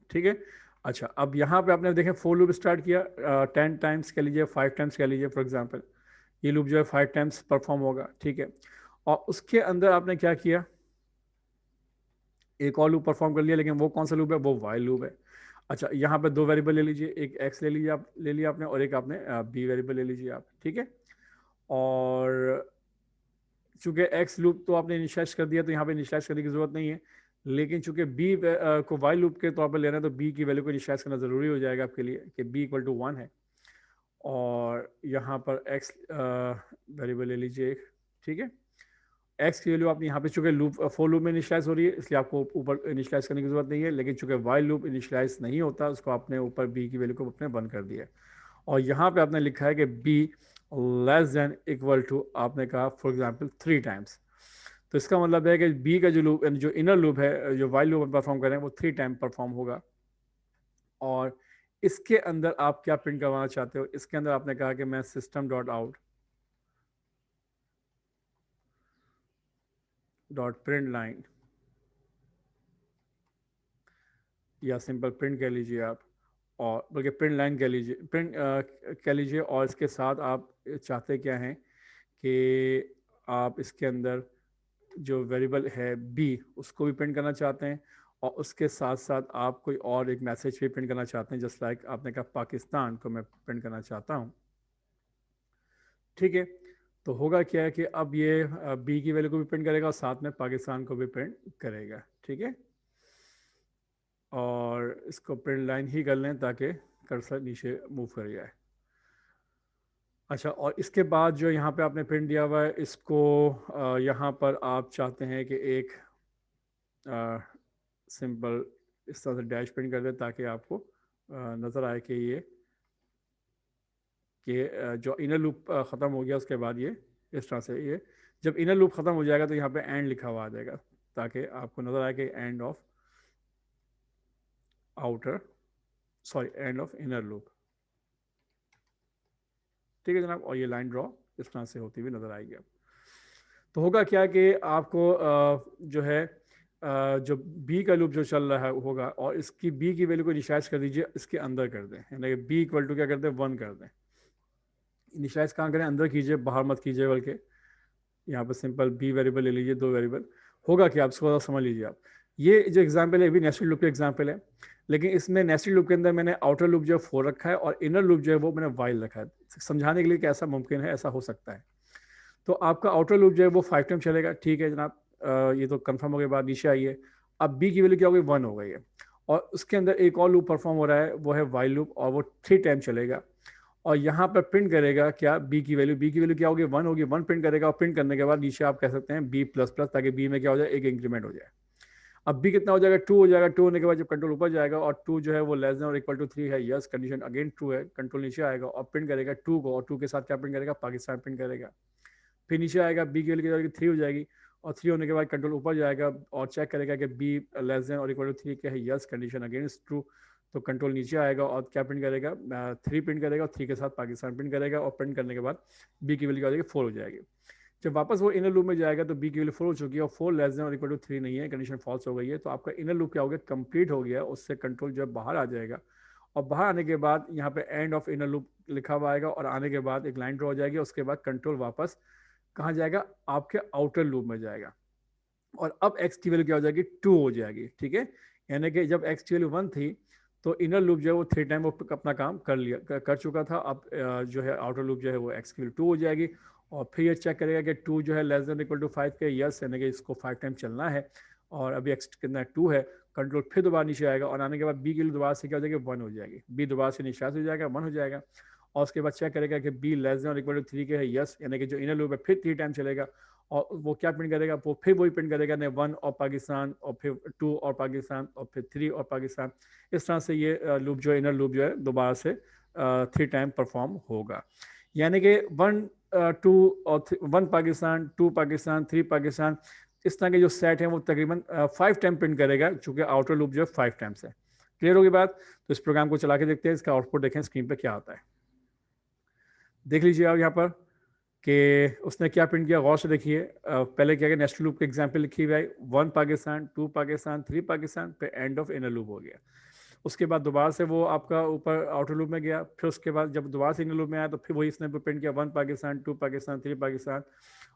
ठीक है, अच्छा अब यहाँ पे आपने देखें फोर लूप स्टार्ट किया, 10 टाइम्स कह लीजिए, 5 टाइम्स कह लीजिए फॉर एग्जांपल, ये लूप जो है 5 टाइम्स परफॉर्म होगा। ठीक है, और उसके अंदर आपने क्या किया, एक और लूप परफॉर्म कर लिया, लेकिन वो कौन सा लूप है, वो वाइल लूप है। अच्छा, यहाँ पे दो वेरिएबल ले लीजिए, एक एक्स ले लीजिए, आप ले लिया आपने, और एक आपने बी वेरिएबल ले लीजिए आप। ठीक है, और चूंकि एक्स लूप तो आपने इनिशियलाइज कर दिया तो यहाँ पे इनिशियलाइज करने की जरूरत नहीं है, लेकिन चूंकि बी को वाइल लूप के तौर पर लेना है तो बी की वैल्यू को इनिशियलाइज करना जरूरी हो जाएगा आपके लिए कि बी इक्वल टू 1 है। और यहाँ पर एक्स वेरिएबल ले लीजिए एक। ठीक है, एक्स की वैल्यू आपने यहाँ पे चूंकि लूप फोर लूप में इनिशियलाइज हो रही है इसलिए आपको ऊपर इनिशियलाइज करने की जरूरत नहीं है, लेकिन चूंकि वाइल लूप इनिशियलाइज नहीं होता उसको आपने ऊपर बी की वैल्यू को अपने बंद कर दिया। और यहाँ पे आपने लिखा है कि B less than equal to, आपने कहा फॉर एग्जाम्पल 3 टाइम्स। तो इसका मतलब है कि बी का जो लूप, जो इनर लूप है, जो वाइल लूप परफॉर्म कर रहे हैं वो 3 टाइम परफॉर्म होगा। और इसके अंदर आप क्या प्रिंट करवाना चाहते हो, इसके अंदर आपने कहा कि मैं system dot out dot print line, या सिंपल प्रिंट कह लीजिए आप, और बल्कि प्रिंट लाइन कह लीजिए, प्रिंट कह लीजिए। और इसके साथ आप चाहते क्या हैं कि आप इसके अंदर जो वेरिएबल है बी उसको भी प्रिंट करना चाहते हैं, और उसके साथ साथ आप कोई और एक मैसेज भी प्रिंट करना चाहते हैं, जस्ट लाइक आपने कहा पाकिस्तान को मैं प्रिंट करना चाहता हूँ। ठीक है, तो होगा क्या है कि अब ये बी की वैल्यू को भी प्रिंट करेगा और साथ में पाकिस्तान को भी प्रिंट करेगा। ठीक है, और इसको प्रिंट लाइन ही कर लें ताकि कर्सर नीचे मूव कर जाए। अच्छा, और इसके बाद जो यहाँ पे आपने प्रिंट दिया हुआ है इसको यहाँ पर आप चाहते हैं कि एक सिंपल इस तरह से डैश प्रिंट कर दें ताकि आपको नज़र आए कि ये कि जो इनर लूप ख़त्म हो गया उसके बाद ये इस तरह से, ये जब इनर लूप ख़त्म हो जाएगा तो यहाँ पे एंड लिखा हुआ आ जाएगा ताकि आपको नज़र आए कि end of outer, sorry end of inner loop. ठीक है जनाब, और ये लाइन ड्रॉ इस तरह से होती हुई नज़र आएगी। अब तो होगा क्या कि आपको जो है जो बी का लूप जो चल रहा है होगा, और इसकी बी की वैल्यू को इनिशियलाइज कर दीजिए, इसके अंदर कर दें, यानी कि बी इक्वल टू क्या कर दें, 1 कर दें। इनिशियलाइज कहाँ करें, अंदर कीजिए, बाहर मत कीजिए, बल्कि यहाँ पर सिंपल बी वेरिएबल ले लीजिए, 2 वेरिएबल। होगा क्या आप इसको समझ लीजिए आप, ये जो एग्जाम्पल है भी नेस्टेड लूप का एग्जाम्पल है, लेकिन इसमें नेस्टेड लूप के अंदर मैंने आउटर लूप जो है 4 रखा है और इनर लूप जो है वो मैंने वाइल रखा है, समझाने के लिए कि ऐसा मुमकिन है, ऐसा हो सकता है। तो आपका आउटर लूप जो है वो 5 टाइम चलेगा, ठीक है जनाब। ये तो कंफर्म हो गया, बाद नीचे आइए। अब बी की वैल्यू क्या हो गई, 1 हो गई है। और उसके अंदर एक और लूप परफॉर्म हो रहा है, वो है वाइल लूप, और वो 3 टाइम चलेगा। और यहाँ पर प्रिंट करेगा क्या, बी की वैल्यू क्या होगी, 1 होगी। 1 प्रिंट करेगा, और प्रिंट करने के बाद नीचे आप कह सकते हैं बी प्लस प्लस, ताकि बी में क्या हो जाए, एक इंक्रीमेंट हो जाए। अब बी कितना हो जाएगा, 2 हो जाएगा। 2 होने के बाद जब कंट्रोल ऊपर जाएगा और 2 जो है वो लेस देन और इक्वल टू 3 है, यस कंडीशन अगेन ट्रू है, कंट्रोल नीचे आएगा और प्रिंट करेगा 2 को, और 2 के साथ क्या प्रिंट करेगा, पाकिस्तान प्रिंट करेगा। फिर नीचे आएगा, बी की वैल्यू 3 हो जाएगी, और 3 होने के बाद कंट्रोल ऊपर जाएगा और चेक करेगा कि बी लेस देन और इक्वल टू 3 क्या है, yes condition again is true. तो कंट्रोल नीचे आएगा और क्या प्रिंट करेगा, 3 प्रिंट करेगा, और 3 के साथ पाकिस्तान प्रिंट करेगा, और प्रिंट करने के बाद बी की वैल्यू क्या हो जाएगी, 4 हो जाएगी। जब वापस वो इनर लूप में जाएगा तो बी की वैल्यू 4 हो चुकी है, और 4 लेस देन और इक्वल टू 3 नहीं है, कंडीशन फॉल्स हो गई है। तो आपका इनर लूप क्या हो गया, कंप्लीट हो गया। उससे कंट्रोल जब बाहर आ जाएगा, और बाहर आने के बाद यहाँ पे एंड ऑफ इनर लूप लिखा हुआ आएगा, और आने के बाद एक लाइन ड्रॉ हो जाएगी। उसके बाद कंट्रोल वापस कहाँ जाएगा, आपके आउटर लूप में जाएगा, और अब एक्स की वैल्यू क्या हो जाएगी, 2 हो जाएगी, ठीक है। यानी कि जब एक्स की वैल्यू 1 थी तो इनर लूप जो है वो 3 टाइम वो अपना काम कर चुका था। अब जो है आउटर लूप जो है वो एक्स की वैल्यू 2 हो जाएगी, और फिर ये चेक करेगा कि 2 जो है लेस देन इक्वल टू 5 के, यस, यानी कि इसको 5 टाइम चलना है। और अभी एक्स कितना 2 है, कंट्रोल फिर दोबारा नीचे आएगा, और आने के बाद बी की वैल्यू दोबारा से क्या हो जाएगी, 1 हो जाएगी। बी दोबारा से नीचे हो जाएगा, 1 हो जाएगा। और उसके बाद चेक करेगा कि बी लेस देन और इक्वल टू 3 के है, यस, यानी कि जो इनर लूप है फिर 3 टाइम चलेगा। और वो क्या प्रिंट करेगा, वो फिर वही प्रिंट करेगा ने 1 और पाकिस्तान, और फिर 2 और पाकिस्तान, और फिर 3 और पाकिस्तान। इस तरह से ये लूप जो है, इनर लूप जो है दोबारा से 3 टाइम परफॉर्म होगा। यानी कि 1 2 और 1 पाकिस्तान, 2 पाकिस्तान, 3 पाकिस्तान, इस तरह के जो सेट है वो तकरीबन 5 टाइम प्रिंट करेगा, चूंकि आउटर लूप जो है 5 टाइम्स है। क्लियर होगी बात। तो इस प्रोग्राम को चला के देखते हैं, इसका आउटपुट देखें स्क्रीन पे क्या आता है। देख लीजिए आप यहाँ पर कि उसने क्या प्रिंट किया, गौर से देखिए। पहले क्या किया, नेस्टेड लूप के एग्जांपल लिखी हुई है, 1 पाकिस्तान, 2 पाकिस्तान, 3 पाकिस्तान, पे एंड ऑफ इनर लूप हो गया। उसके बाद दोबारा से वो आपका ऊपर आउटर लूप में गया, फिर उसके बाद जब दोबारा से इनर लूप में आया तो फिर वही इसने प्रिंट किया, 1 पाकिस्तान, 2 पाकिस्तान, 3 पाकिस्तान,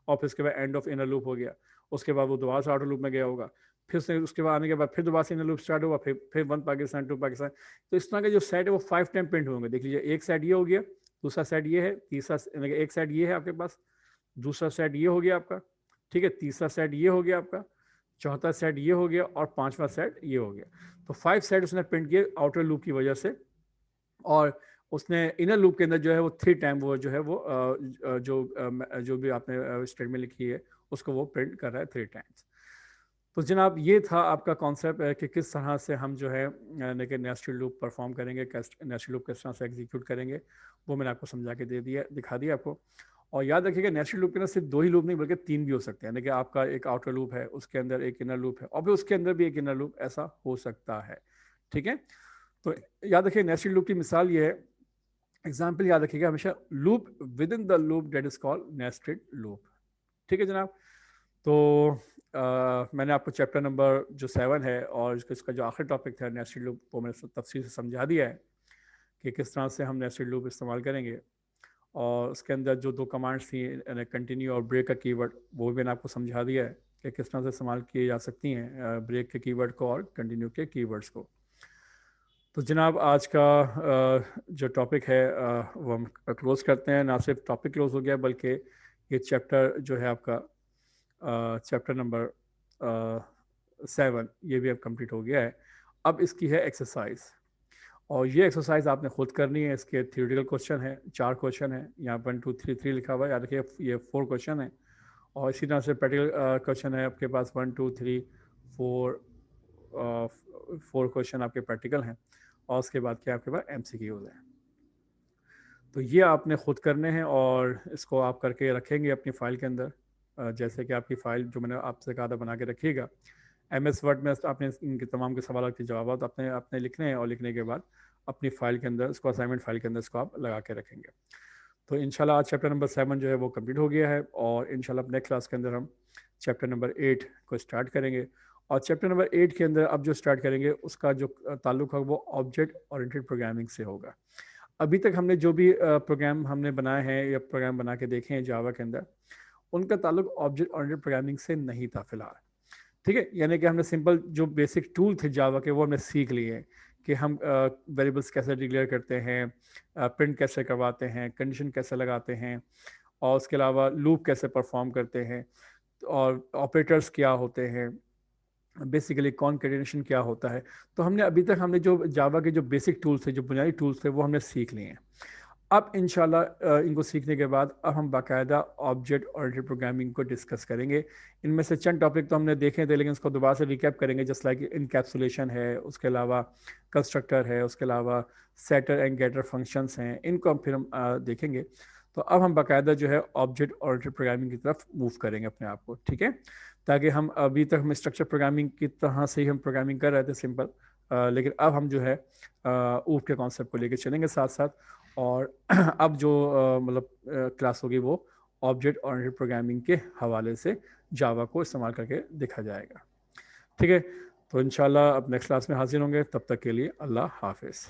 और फिर उसके बाद एंड ऑफ इनर लूप हो गया। उसके बाद वो दोबारा से आउटर लूप में गया होगा, फिर उसने उसके बाद आने के बाद फिर दोबारा से इनर लूप स्टार्ट हुआ, फिर 1 पाकिस्तान, 2 पाकिस्तान। तो इस तरह के जो सेट है वो 5 टाइम प्रिंट होंगे। देख लीजिए, एक सेट ये हो गया, दूसरा सेट ये है, तीसरा एक सेट ये है आपके पास, दूसरा सेट ये हो गया आपका, ठीक है, तीसरा सेट ये हो गया आपका, चौथा सेट ये हो गया, और पांचवा सेट ये हो गया। तो 5 सेट उसने प्रिंट किए आउटर लूप की वजह से। और उसने इनर लूप के अंदर जो है वो 3 टाइम वो जो है वो जो भी आपने स्टेटमेंट लिखी है उसको वो प्रिंट कर रहा है 3 टाइम्स। तो जनाब ये था आपका कॉन्सेप्ट कि किस तरह से हम जो है यानी कि नेस्टेड लूप परफॉर्म करेंगे, नेस्टेड लूप किस तरह से एग्जीक्यूट करेंगे, वो मैंने आपको समझा के दे दिया, दिखा दिया आपको। और याद रखिएगा, नेस्टेड लूप के अंदर सिर्फ 2 ही लूप नहीं बल्कि 3 भी हो सकते हैं। यानी कि आपका एक आउटर लूप है, उसके अंदर एक इनर लूप है, और फिर उसके अंदर भी एक इनर लूप, ऐसा हो सकता है, ठीक है। तो याद रखिए, नेस्टेड लूप की मिसाल ये है, एग्जाम्पल याद रखिएगा हमेशा, loop within the loop that is called nested loop, ठीक है जनाब। तो मैंने आपको चैप्टर नंबर जो 7 है और इसका जो आखिरी टॉपिक था नेस्टेड लूप, वो मैंने तफसील से समझा दिया है कि किस तरह से हम नेस्टेड लूप इस्तेमाल करेंगे। और उसके अंदर जो 2 कमांड्स थी, कंटिन्यू और ब्रेक का कीवर्ड, वो भी मैंने आपको समझा दिया है कि किस तरह से इस्तेमाल किए जा सकती हैं ब्रेक के कीवर्ड को और कंटिन्यू के कीवर्ड्स को। तो जनाब आज का जो टॉपिक है वो हम क्लोज करते हैं। ना सिर्फ टॉपिक क्लोज हो गया बल्कि ये चैप्टर जो है आपका चैप्टर नंबर 7, ये भी अब कंप्लीट हो गया है। अब इसकी है एक्सरसाइज, और ये एक्सरसाइज आपने खुद करनी है। इसके थ्योरेटिकल क्वेश्चन है, 4 क्वेश्चन है, यहाँ 1 2 3 3 लिखा हुआ है, याद रखिए ये 4 क्वेश्चन है। और इसी तरह से प्रैक्टिकल क्वेश्चन है आपके पास 1 2 3 4 4 क्वेश्चन आपके प्रैक्टिकल हैं, और उसके बाद क्या आपके पास MCQs हैं। तो ये आपने खुद करने हैं, और इसको आप करके रखेंगे अपनी फ़ाइल के अंदर। जैसे कि आपकी फ़ाइल जो मैंने आपसे कहा था बना के रखिएगा, MS वर्ड में आपने इनके तमाम के सवाल के जवाब अपने अपने लिखने हैं, और लिखने के बाद अपनी फ़ाइल के अंदर इसको असाइनमेंट फ़ाइल के अंदर इसको आप लगा के रखेंगे। तो इंशाल्लाह आज चैप्टर नंबर 7 जो है वो कंप्लीट हो गया है, और इंशाल्लाह नेक्स्ट क्लास के अंदर हम चैप्टर नंबर 8 को स्टार्ट करेंगे। और चैप्टर नंबर 8 के अंदर अब जो स्टार्ट करेंगे उसका जो ताल्लुक है वो ऑब्जेक्ट ओरिएंटेड प्रोग्रामिंग से होगा। अभी तक हमने जो भी प्रोग्राम हमने बनाए हैं या प्रोग्राम बना के देखे हैं जावा के अंदर, उनका ताल्लुक ऑब्जेक्ट ओरिएंटेड प्रोग्रामिंग से नहीं था फिलहाल, ठीक है। यानी कि हमने सिंपल जो बेसिक टूल थे जावा के वो हमने सीख लिए हैं कि हम वेरिएबल्स कैसे डिक्लेयर करते हैं, प्रिंट कैसे करवाते हैं, कंडीशन कैसे लगाते हैं, और उसके अलावा लूप कैसे परफॉर्म करते हैं, और ऑपरेटर्स क्या होते हैं, बेसिकली कॉन्केटेनेशन क्या होता है। तो हमने अभी तक हमने जो जावा के जो बेसिक टूल्स थे, जो बुनियादी टूल्स थे, वो हमने सीख लिए हैं। अब इंशाल्लाह इनको सीखने के बाद अब हम बाकायदा ऑब्जेक्ट ओरिएंटेड प्रोग्रामिंग को डिस्कस करेंगे। इनमें से चंद टॉपिक तो हमने देखे थे, लेकिन इसको दोबारा से रिकैप करेंगे, जस्ट लाइक इनकैप्सुलेशन है, उसके अलावा कंस्ट्रक्टर है, उसके अलावा सेटर एंड गेटर फंक्शंस हैं, इनको हम फिर हम देखेंगे। तो अब हम बाकायदा जो है ऑब्जेक्ट ओरिएंटेड प्रोग्रामिंग की तरफ मूव करेंगे अपने आप को, ठीक है। ताकि हम अभी तक हम स्ट्रक्चर प्रोग्रामिंग की तरह से ही हम प्रोग्रामिंग कर रहे थे सिंपल, लेकिन अब हम जो है ऊप के कॉन्सेप्ट को लेकर चलेंगे साथ साथ। और अब जो मतलब क्लास होगी वो ऑब्जेक्ट ओरिएंटेड प्रोग्रामिंग के हवाले से जावा को इस्तेमाल करके देखा जाएगा, ठीक है। तो इंशाल्लाह अब नेक्स्ट क्लास में हाजिर होंगे, तब तक के लिए अल्लाह हाफिज़।